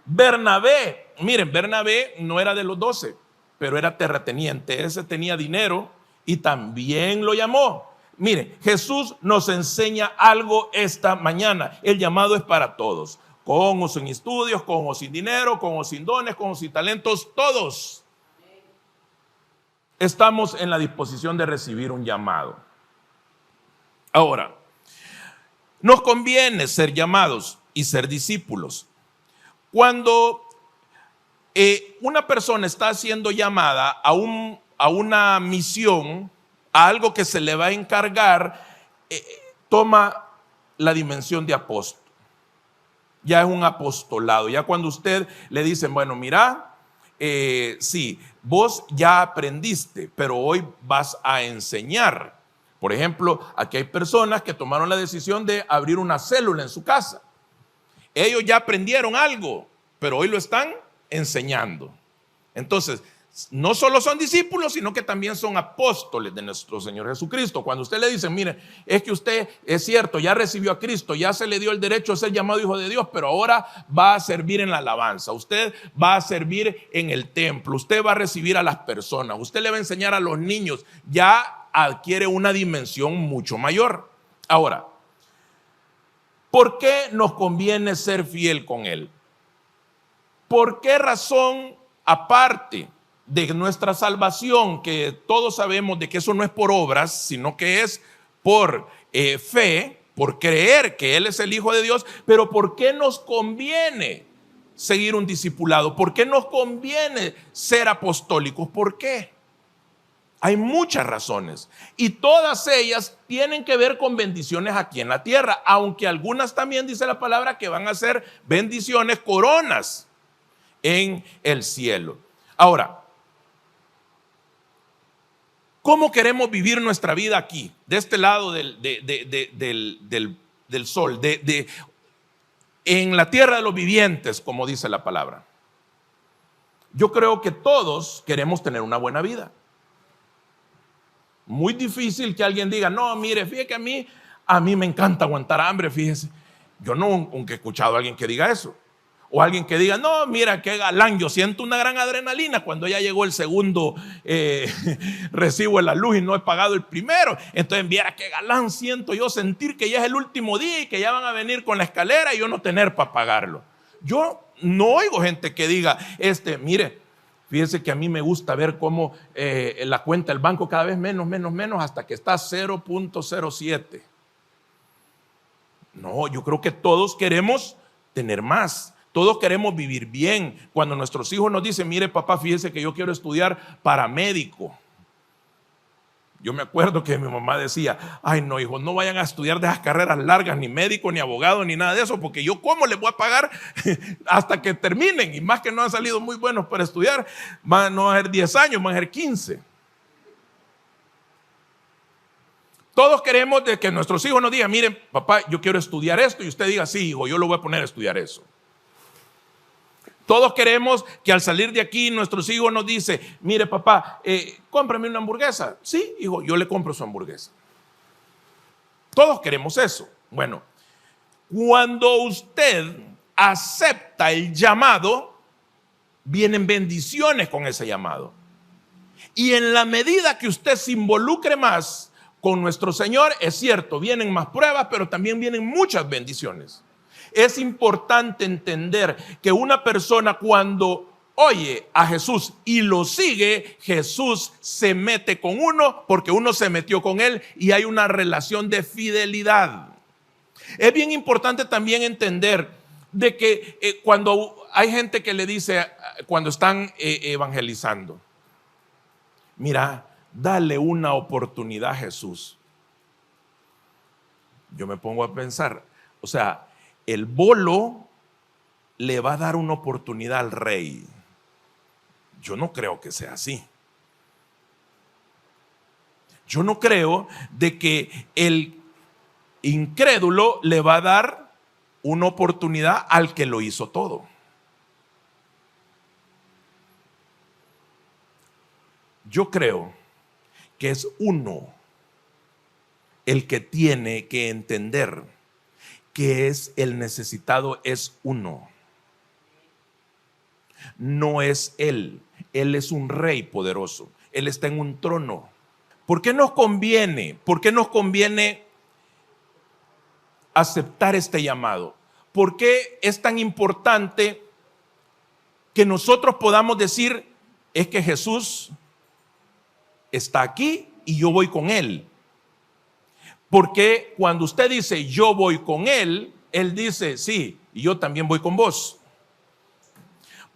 S1: Bernabé, miren, Bernabé no era de los 12, pero era terrateniente, ese tenía dinero y también lo llamó. Miren, Jesús nos enseña algo esta mañana. El llamado es para todos, con o sin estudios, con o sin dinero, con o sin dones, con o sin talentos, todos estamos en la disposición de recibir un llamado. Ahora, nos conviene ser llamados y ser discípulos. Cuando una persona está siendo llamada a una misión, a algo que se le va a encargar, toma la dimensión de apóstol. Ya es un apostolado. Ya cuando usted le dicen, bueno, mira, sí, vos ya aprendiste, pero hoy vas a enseñar. Por ejemplo, aquí hay personas que tomaron la decisión de abrir una célula en su casa. Ellos ya aprendieron algo, pero hoy lo están enseñando. Entonces, no solo son discípulos, sino que también son apóstoles de nuestro Señor Jesucristo. Cuando usted le dice, mire, es que usted es cierto, ya recibió a Cristo, ya se le dio el derecho a ser llamado hijo de Dios, pero ahora va a servir en la alabanza, usted va a servir en el templo, usted va a recibir a las personas, usted le va a enseñar a los niños, ya adquiere una dimensión mucho mayor. Ahora, ¿por qué nos conviene ser fiel con Él? ¿Por qué razón, aparte de nuestra salvación, que todos sabemos de que eso no es por obras, sino que es por fe, por creer que Él es el Hijo de Dios, pero por qué nos conviene seguir un discipulado? ¿Por qué nos conviene ser apostólicos? ¿Por qué? Hay muchas razones y todas ellas tienen que ver con bendiciones aquí en la tierra, aunque algunas también dice la palabra que van a ser bendiciones, coronas en el cielo. Ahora, ¿cómo queremos vivir nuestra vida aquí, de este lado del sol, en la tierra de los vivientes, como dice la palabra? Yo creo que todos queremos tener una buena vida. Muy difícil que alguien diga, no, mire, fíjese que a mí me encanta aguantar hambre, fíjese. Yo nunca he escuchado a alguien que diga eso. O alguien que diga, no, mira qué galán, yo siento una gran adrenalina cuando ya llegó el segundo recibo de la luz y no he pagado el primero. Entonces, mira qué galán siento yo sentir que ya es el último día y que ya van a venir con la escalera y yo no tener para pagarlo. Yo no oigo gente que diga, mire, fíjese que a mí me gusta ver cómo la cuenta del banco cada vez menos, hasta que está 0.07. No, yo creo que todos queremos tener más. Todos queremos vivir bien. Cuando nuestros hijos nos dicen, mire papá, fíjese que yo quiero estudiar paramédico. Yo me acuerdo que mi mamá decía, ay no hijos, no vayan a estudiar de esas carreras largas, ni médico, ni abogado, ni nada de eso, porque yo cómo les voy a pagar hasta que terminen, y más que no han salido muy buenos para estudiar, no van a ser 10 años, van a ser 15. Todos queremos de que nuestros hijos nos digan, miren papá, yo quiero estudiar esto, y usted diga, sí hijo, yo lo voy a poner a estudiar eso. Todos queremos que al salir de aquí nuestros hijos nos dicen, mire papá, cómprame una hamburguesa. Sí, hijo, yo le compro su hamburguesa. Todos queremos eso. Bueno, cuando usted acepta el llamado, vienen bendiciones con ese llamado. Y en la medida que usted se involucre más con nuestro Señor, es cierto, vienen más pruebas, pero también vienen muchas bendiciones. Es importante entender que una persona cuando oye a Jesús y lo sigue, Jesús se mete con uno porque uno se metió con él y hay una relación de fidelidad. Es bien importante también entender de que cuando hay gente que le dice, cuando están evangelizando, mira, dale una oportunidad a Jesús. Yo me pongo a pensar, o sea, el bolo le va a dar una oportunidad al rey. Yo no creo que sea así. Yo no creo de que el incrédulo le va a dar una oportunidad al que lo hizo todo. Yo creo que es uno el que tiene que entender que es el necesitado es uno. No es él. Él es un rey poderoso. Él está en un trono. ¿Por qué nos conviene? ¿Por qué nos conviene aceptar este llamado? ¿Por qué es tan importante que nosotros podamos decir, es que Jesús está aquí y yo voy con él? Porque cuando usted dice yo voy con él, él dice sí, y yo también voy con vos.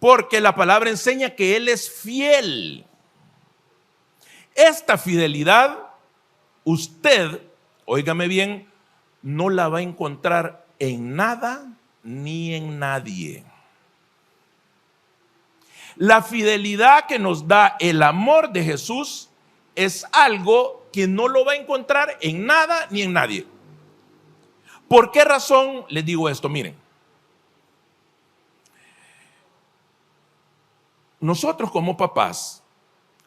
S1: Porque la palabra enseña que él es fiel. Esta fidelidad, usted, óigame bien, no la va a encontrar en nada ni en nadie. La fidelidad que nos da el amor de Jesús es algo que no lo va a encontrar en nada ni en nadie. ¿Por qué razón les digo esto? Miren, nosotros como papás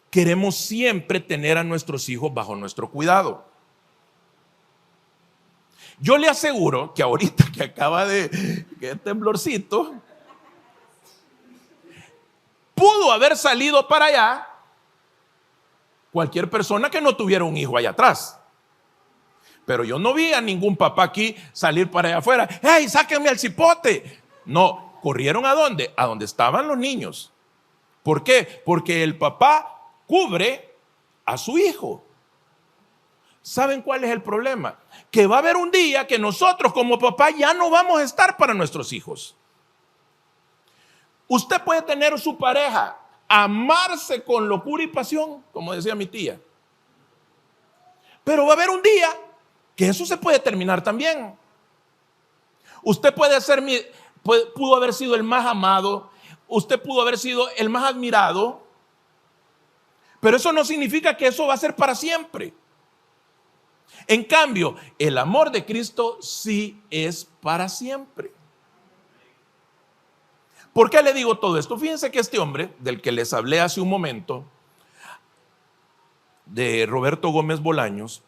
S1: queremos siempre tener a nuestros hijos bajo nuestro cuidado. Yo le aseguro que ahorita que acaba de que temblorcito, pudo haber salido para allá cualquier persona que no tuviera un hijo allá atrás. Pero yo no vi a ningún papá aquí salir para allá afuera. ¡Hey, sáquenme al cipote! No, corrieron ¿a dónde? A donde estaban los niños. ¿Por qué? Porque el papá cubre a su hijo. ¿Saben cuál es el problema? Que va a haber un día que nosotros como papá ya no vamos a estar para nuestros hijos. Usted puede tener su pareja, amarse con locura y pasión, como decía mi tía. Pero va a haber un día que eso se puede terminar también. Usted pudo haber sido el más amado, usted pudo haber sido el más admirado, pero eso no significa que eso va a ser para siempre. En cambio, el amor de Cristo sí es para siempre. ¿Por qué le digo todo esto? Fíjense que este hombre, del que les hablé hace un momento, de Roberto Gómez Bolaños,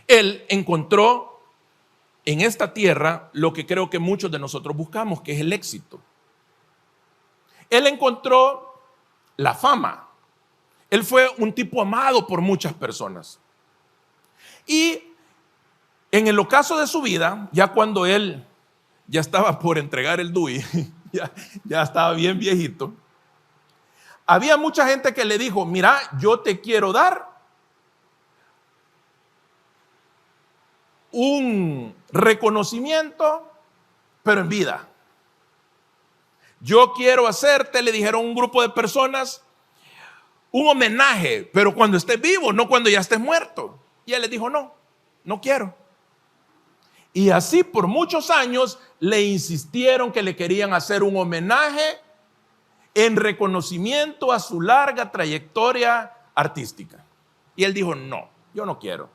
S1: él encontró en esta tierra lo que creo que muchos de nosotros buscamos, que es el éxito. Él encontró la fama. Él fue un tipo amado por muchas personas. Y en el ocaso de su vida, ya cuando él ya estaba por entregar el DUI, ya estaba bien viejito, había mucha gente que le dijo, mira, yo te quiero dar un reconocimiento, pero en vida. Yo quiero hacerte, le dijeron un grupo de personas, un homenaje, pero cuando estés vivo, no cuando ya estés muerto. Y él les dijo, no, no quiero. Y así por muchos años le insistieron que le querían hacer un homenaje en reconocimiento a su larga trayectoria artística. Y él dijo, no, yo no quiero.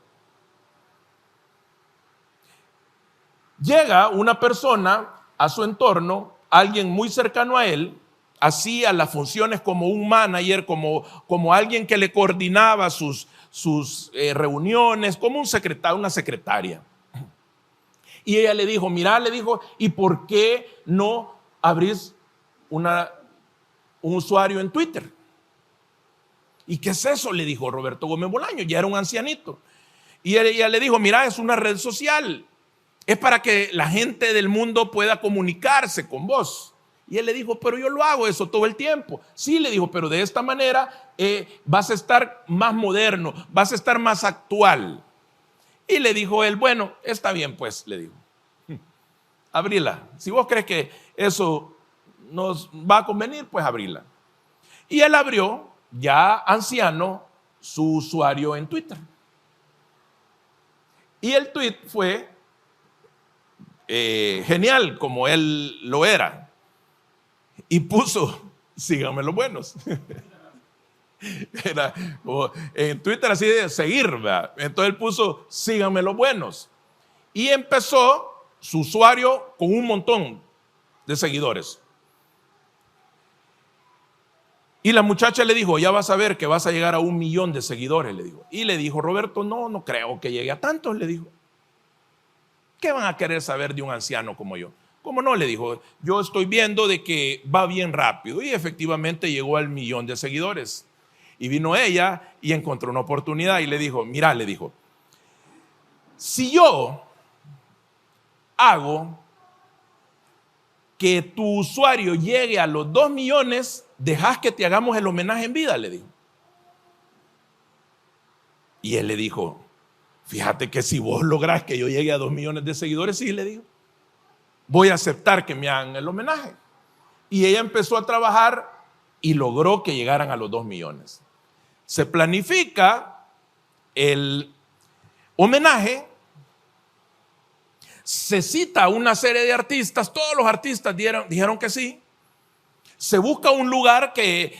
S1: Llega una persona a su entorno, alguien muy cercano a él, hacía las funciones como un manager, como alguien que le coordinaba sus reuniones, como un secretario, una secretaria. Y ella le dijo, mira, le dijo, ¿y por qué no abrís un usuario en Twitter? ¿Y qué es eso? Le dijo Roberto Gómez Bolaños, ya era un ancianito. Y ella le dijo, mira, es una red social, es para que la gente del mundo pueda comunicarse con vos. Y él le dijo, pero yo lo hago eso todo el tiempo. Sí, le dijo, pero de esta manera vas a estar más moderno, vas a estar más actual. Y le dijo él, bueno, está bien pues, le dijo, abrila. Si vos crees que eso nos va a convenir, pues abrila. Y él abrió, ya anciano, su usuario en Twitter. Y el tweet fue genial, como él lo era. Y puso, síganme los buenos. Era como en Twitter así de seguir, ¿verdad? Entonces él puso, síganme los buenos. Y empezó su usuario con un montón de seguidores. Y la muchacha le dijo, ya vas a ver que vas a llegar a 1 millón de seguidores, le dijo. Y le dijo Roberto, no creo que llegue a tantos, le dijo. ¿Qué van a querer saber de un anciano como yo? ¿Cómo no? Le dijo, yo estoy viendo de que va bien rápido. Y efectivamente llegó al 1 millón de seguidores. Y vino ella y encontró una oportunidad y le dijo, mira, le dijo, si yo hago que tu usuario llegue a los 2 millones, dejas que te hagamos el homenaje en vida, le dijo. Y él le dijo, fíjate que si vos lográs que yo llegue a 2 millones de seguidores, sí, le dijo, voy a aceptar que me hagan el homenaje. Y ella empezó a trabajar y logró que llegaran a los 2 millones. Se planifica el homenaje, se cita a una serie de artistas, todos los artistas dijeron que sí. Se busca un lugar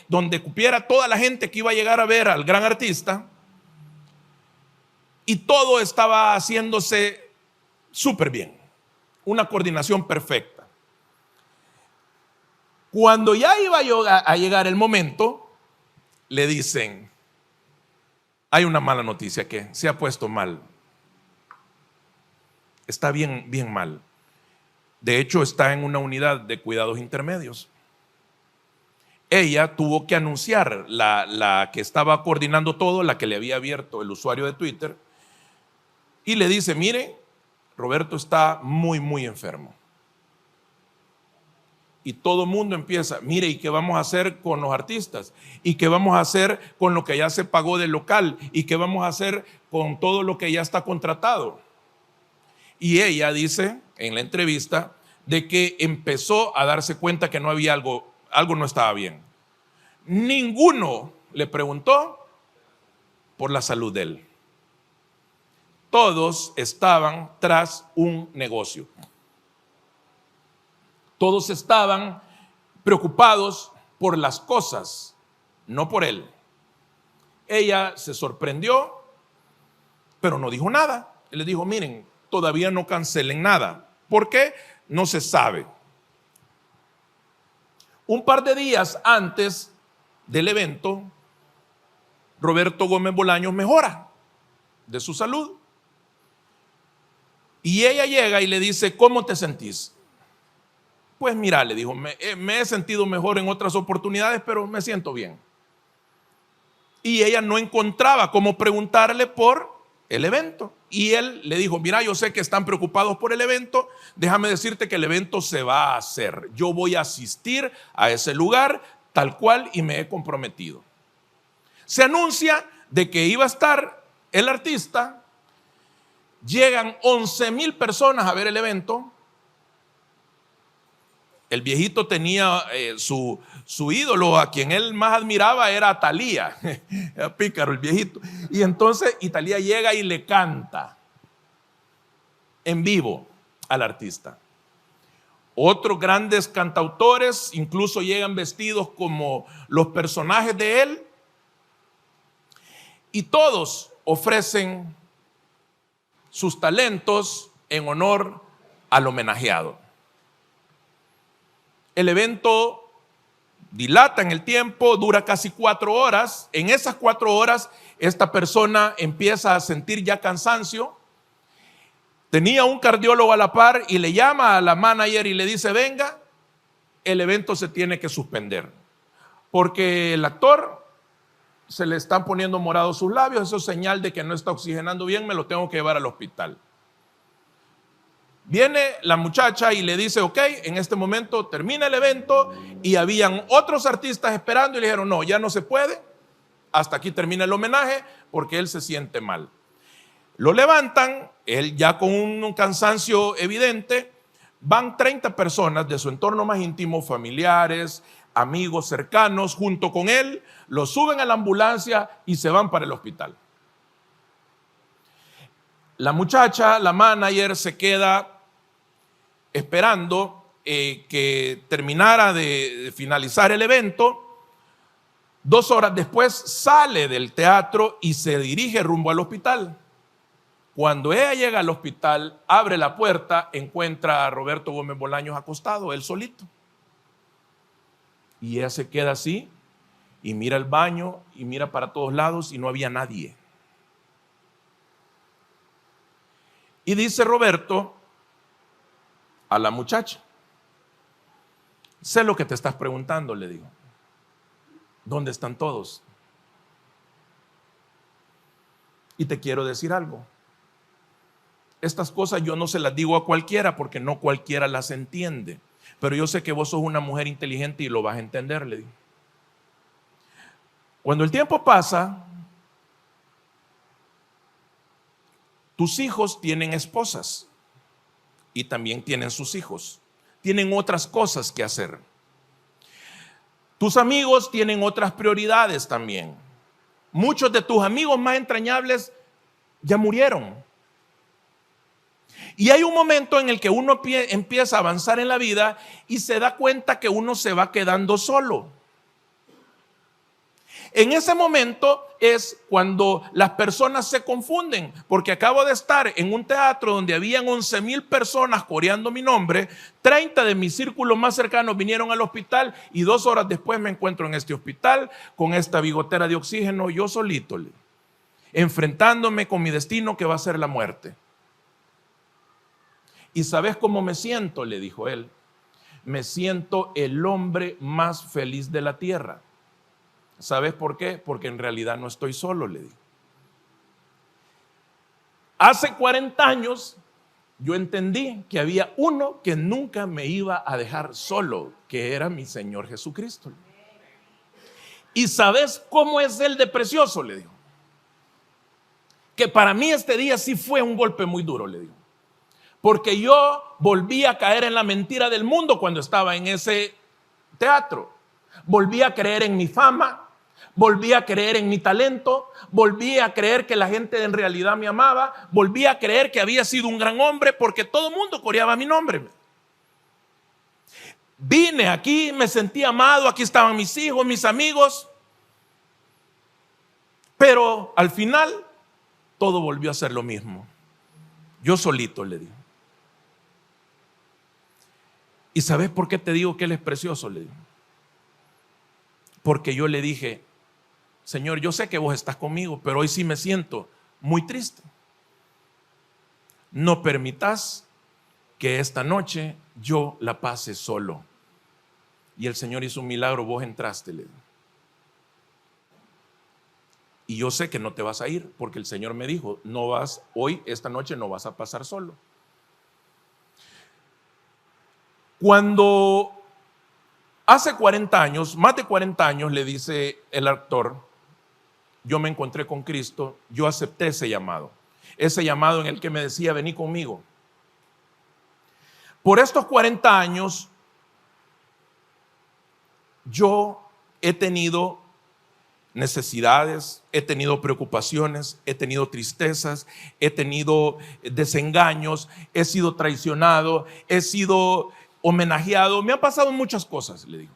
S1: donde cupiera toda la gente que iba a llegar a ver al gran artista. Y todo estaba haciéndose súper bien. Una coordinación perfecta. Cuando ya iba a llegar el momento, le dicen, hay una mala noticia que se ha puesto mal. Está bien, bien mal. De hecho, está en una unidad de cuidados intermedios. Ella tuvo que anunciar, la que estaba coordinando todo, la que le había abierto el usuario de Twitter, y le dice, mire, Roberto está muy, muy enfermo. Y todo el mundo empieza, mire, ¿y qué vamos a hacer con los artistas? ¿Y qué vamos a hacer con lo que ya se pagó del local? ¿Y qué vamos a hacer con todo lo que ya está contratado? Y ella dice en la entrevista de que empezó a darse cuenta que no había algo no estaba bien. Ninguno le preguntó por la salud de él. Todos estaban tras un negocio. Todos estaban preocupados por las cosas, no por él. Ella se sorprendió, pero no dijo nada. Él les dijo, miren, todavía no cancelen nada. ¿Por qué? No se sabe. Un par de días antes del evento, Roberto Gómez Bolaños mejora de su salud. Y ella llega y le dice, ¿cómo te sentís? Pues mira, le dijo, me he sentido mejor en otras oportunidades, pero me siento bien. Y ella no encontraba cómo preguntarle por el evento. Y él le dijo, mira, yo sé que están preocupados por el evento, déjame decirte que el evento se va a hacer. Yo voy a asistir a ese lugar tal cual y me he comprometido. Se anuncia de que iba a estar el artista. Llegan 11,000 personas a ver el evento. El viejito tenía su ídolo, a quien él más admiraba era Thalía. Era pícaro el viejito. Y entonces Thalía llega y le canta en vivo al artista. Otros grandes cantautores incluso llegan vestidos como los personajes de él. Y todos ofrecen sus talentos en honor al homenajeado. El evento dilata en el tiempo, dura casi 4 horas. En esas 4 horas, esta persona empieza a sentir ya cansancio. Tenía un cardiólogo a la par y le llama a la manager y le dice, venga, el evento se tiene que suspender. Porque el actor se le están poniendo morados sus labios, eso es señal de que no está oxigenando bien, me lo tengo que llevar al hospital. Viene la muchacha y le dice, ok, en este momento termina el evento, y habían otros artistas esperando y le dijeron, no, ya no se puede, hasta aquí termina el homenaje porque él se siente mal. Lo levantan, él ya con un cansancio evidente, van 30 personas de su entorno más íntimo, familiares, amigos cercanos, junto con él, lo suben a la ambulancia y se van para el hospital. La muchacha, la manager, se queda esperando que terminara de finalizar el evento. 2 horas después sale del teatro y se dirige rumbo al hospital. Cuando ella llega al hospital, abre la puerta, encuentra a Roberto Gómez Bolaños acostado, él solito. Y ella se queda así Y mira el baño y mira para todos lados y no había nadie. Y dice Roberto a la muchacha: sé lo que te estás preguntando, le digo. ¿Dónde están todos? Y te quiero decir algo. Estas cosas yo no se las digo a cualquiera porque no cualquiera las entiende. Pero yo sé que vos sos una mujer inteligente y lo vas a entender, le digo. Cuando el tiempo pasa, tus hijos tienen esposas y también tienen sus hijos. Tienen otras cosas que hacer. Tus amigos tienen otras prioridades también. Muchos de tus amigos más entrañables ya murieron. Y hay un momento en el que uno empieza a avanzar en la vida y se da cuenta que uno se va quedando solo. En ese momento es cuando las personas se confunden, porque acabo de estar en un teatro donde habían 11,000 personas coreando mi nombre. 30 de mis círculos más cercanos vinieron al hospital y 2 horas después me encuentro en este hospital con esta bigotera de oxígeno, yo solito, enfrentándome con mi destino, que va a ser la muerte. ¿Y sabes cómo me siento?, le dijo él. Me siento el hombre más feliz de la tierra. ¿Sabes por qué? Porque en realidad no estoy solo, le digo. Hace 40 años yo entendí que había uno que nunca me iba a dejar solo, que era mi Señor Jesucristo. ¿Y sabes cómo es Él de precioso?, le digo. Que para mí este día sí fue un golpe muy duro, le digo. Porque yo volví a caer en la mentira del mundo cuando estaba en ese teatro. Volví a creer en mi fama. Volví a creer en mi talento, volví a creer que la gente en realidad me amaba, volví a creer que había sido un gran hombre porque todo el mundo coreaba mi nombre. Vine aquí, me sentí amado, aquí estaban mis hijos, mis amigos, pero al final todo volvió a ser lo mismo. Yo solito, le digo. ¿Y sabes por qué te digo que Él es precioso?, le digo. Porque yo le dije: Señor, yo sé que vos estás conmigo, pero hoy sí me siento muy triste. No permitas que esta noche yo la pase solo. Y el Señor hizo un milagro, vos entraste, le digo. Y yo sé que no te vas a ir, porque el Señor me dijo: no vas, hoy, esta noche no vas a pasar solo. Cuando hace 40 años, más de 40 años, le dice el actor, yo me encontré con Cristo, yo acepté ese llamado en el que me decía: vení conmigo. Por estos 40 años, yo he tenido necesidades, he tenido preocupaciones, he tenido tristezas, he tenido desengaños, he sido traicionado, he sido homenajeado, me han pasado muchas cosas, le digo.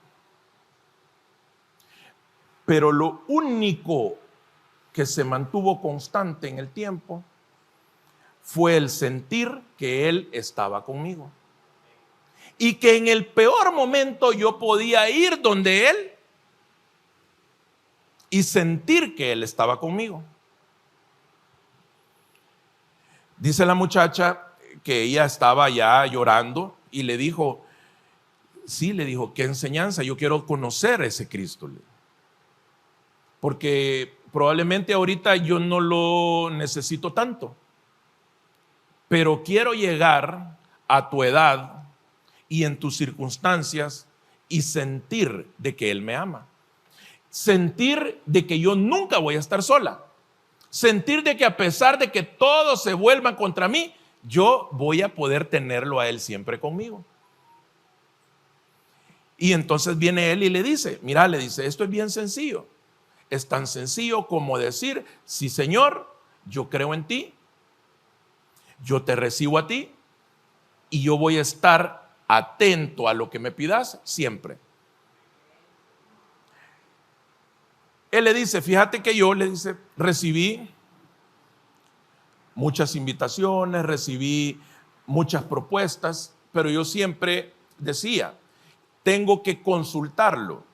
S1: Pero lo único que se mantuvo constante en el tiempo fue el sentir que Él estaba conmigo. Y que en el peor momento yo podía ir donde Él y sentir que Él estaba conmigo. Dice la muchacha que ella estaba ya llorando y le dijo: sí, le dijo, qué enseñanza, yo quiero conocer a ese Cristo. Porque probablemente ahorita yo no lo necesito tanto, pero quiero llegar a tu edad y en tus circunstancias y sentir de que Él me ama. Sentir de que yo nunca voy a estar sola. Sentir de que a pesar de que todos se vuelvan contra mí, yo voy a poder tenerlo a Él siempre conmigo. Y entonces viene Él y le dice: mira, le dice, esto es bien sencillo. Es tan sencillo como decir: sí, Señor, yo creo en ti, yo te recibo a ti y yo voy a estar atento a lo que me pidas siempre. Él le dice: fíjate que yo, le dice, recibí muchas invitaciones, recibí muchas propuestas, pero yo siempre decía: tengo que consultarlo.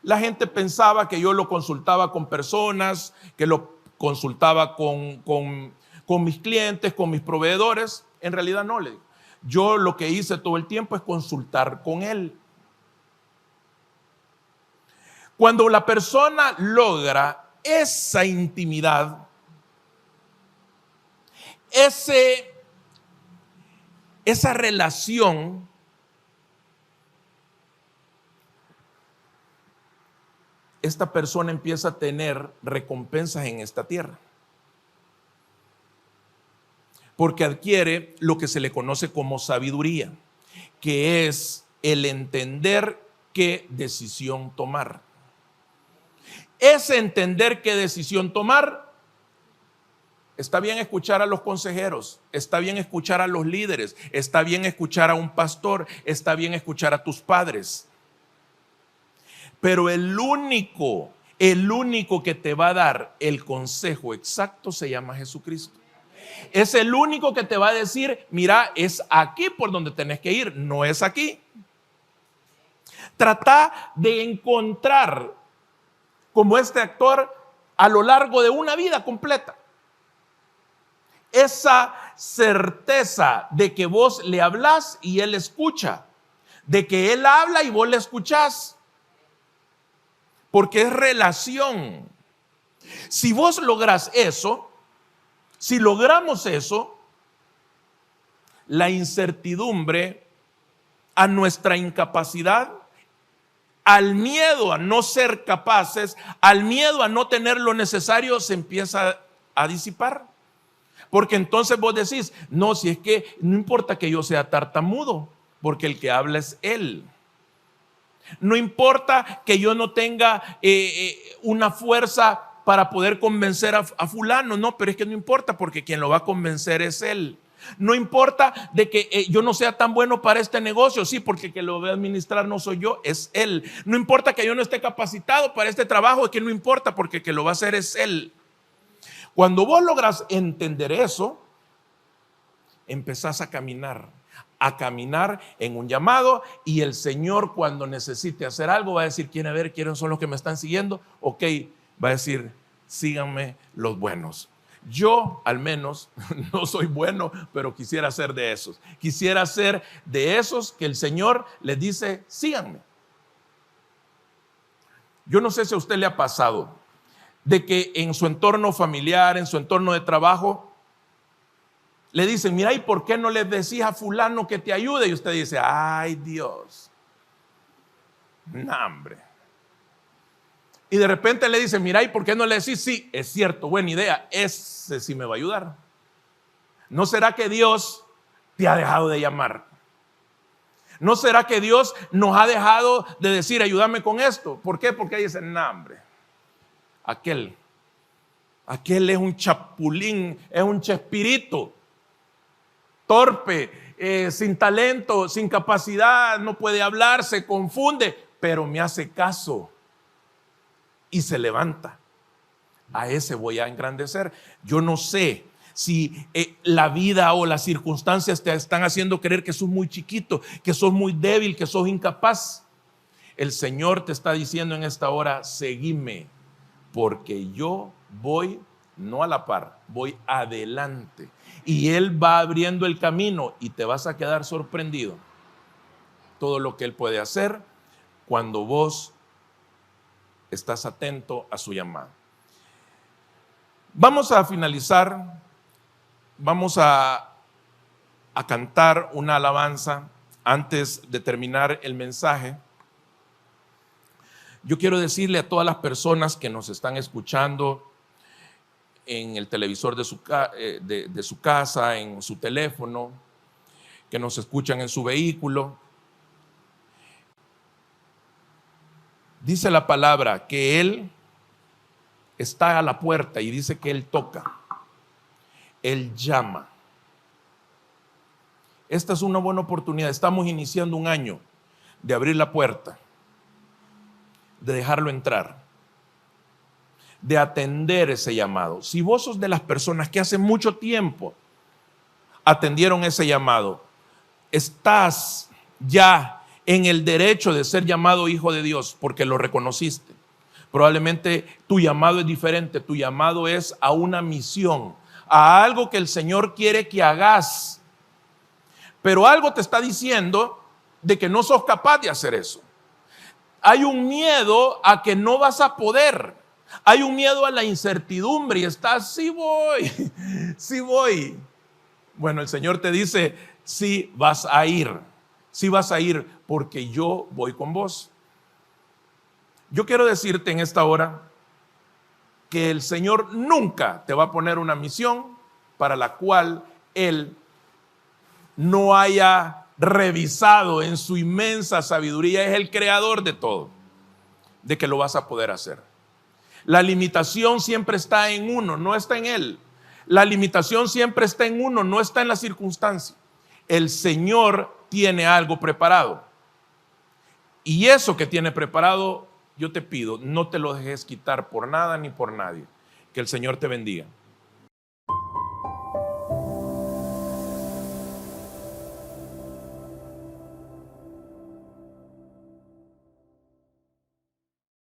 S1: La gente pensaba que yo lo consultaba con personas, que lo consultaba con mis clientes, con mis proveedores. En realidad no, le digo. Yo lo que hice todo el tiempo es consultar con él. Cuando la persona logra esa intimidad, esa relación, esta persona empieza a tener recompensas en esta tierra. Porque adquiere lo que se le conoce como sabiduría, que es el entender qué decisión tomar. Ese entender qué decisión tomar, está bien escuchar a los consejeros, está bien escuchar a los líderes, está bien escuchar a un pastor, está bien escuchar a tus padres. Pero el único que te va a dar el consejo exacto se llama Jesucristo. Es el único que te va a decir, mira, es aquí por donde tenés que ir, no es aquí. Trata de encontrar, como este actor, a lo largo de una vida completa, esa certeza de que vos le hablás y él escucha, de que él habla y vos le escuchás, porque es relación. Si vos lográs eso, si logramos eso, la incertidumbre a nuestra incapacidad, al miedo a no ser capaces, al miedo a no tener lo necesario, se empieza a disipar. Porque entonces vos decís, no, si es que no importa que yo sea tartamudo, porque el que habla es él. No importa que yo no tenga una fuerza para poder convencer a fulano, no, pero es que no importa porque quien lo va a convencer es él. No importa de que yo no sea tan bueno para este negocio, sí, porque quien lo va a administrar no soy yo, es él. No importa que yo no esté capacitado para este trabajo, es que no importa porque quien lo va a hacer es él. Cuando vos logras entender eso, empezás a caminar en un llamado, y el Señor, cuando necesite hacer algo, va a decir, ¿quieren ver quiénes son los que me están siguiendo? Ok, va a decir, síganme los buenos. Yo al menos no soy bueno, pero quisiera ser de esos. Quisiera ser de esos que el Señor les dice, síganme. Yo no sé si a usted le ha pasado de que en su entorno familiar, en su entorno de trabajo, le dicen, mira, ¿y por qué no le decís a fulano que te ayude? Y usted dice, ay Dios, no, hombre. Y de repente le dicen, mira, ¿y por qué no le decís? Sí, es cierto, buena idea, ese sí me va a ayudar. ¿No será que Dios te ha dejado de llamar? ¿No será que Dios nos ha dejado de decir, ayúdame con esto? ¿Por qué? Porque dicen, no, hombre, aquel es un chapulín, es un chespirito, torpe, sin talento, sin capacidad, no puede hablar, se confunde, pero me hace caso y se levanta. A ese voy a engrandecer. Yo no sé si la vida o las circunstancias te están haciendo creer que sos muy chiquito, que sos muy débil, que sos incapaz. El Señor te está diciendo en esta hora, seguime, porque yo voy no a la par, voy adelante. Y Él va abriendo el camino y te vas a quedar sorprendido. Todo lo que Él puede hacer cuando vos estás atento a su llamado. Vamos a finalizar, vamos a cantar una alabanza antes de terminar el mensaje. Yo quiero decirle a todas las personas que nos están escuchando en el televisor de su casa, en su teléfono, que nos escuchan en su vehículo. Dice la palabra que Él está a la puerta y dice que Él toca, Él llama. Esta es una buena oportunidad. Estamos iniciando un año de abrir la puerta, de dejarlo entrar, de atender ese llamado. Si vos sos de las personas que hace mucho tiempo atendieron ese llamado, estás ya en el derecho de ser llamado hijo de Dios porque lo reconociste. Probablemente tu llamado es diferente, tu llamado es a una misión, a algo que el Señor quiere que hagas. Pero algo te está diciendo de que no sos capaz de hacer eso. Hay un miedo a que no vas a poder. Hay un miedo a la incertidumbre y estás, sí voy, sí voy. Bueno, el Señor te dice, sí vas a ir porque yo voy con vos. Yo quiero decirte en esta hora que el Señor nunca te va a poner una misión para la cual Él no haya revisado en su inmensa sabiduría. Es el creador de todo, de que lo vas a poder hacer. La limitación siempre está en uno, no está en Él. La limitación siempre está en uno, no está en la circunstancia. El Señor tiene algo preparado. Y eso que tiene preparado, yo te pido, no te lo dejes quitar por nada ni por nadie. Que el Señor te bendiga.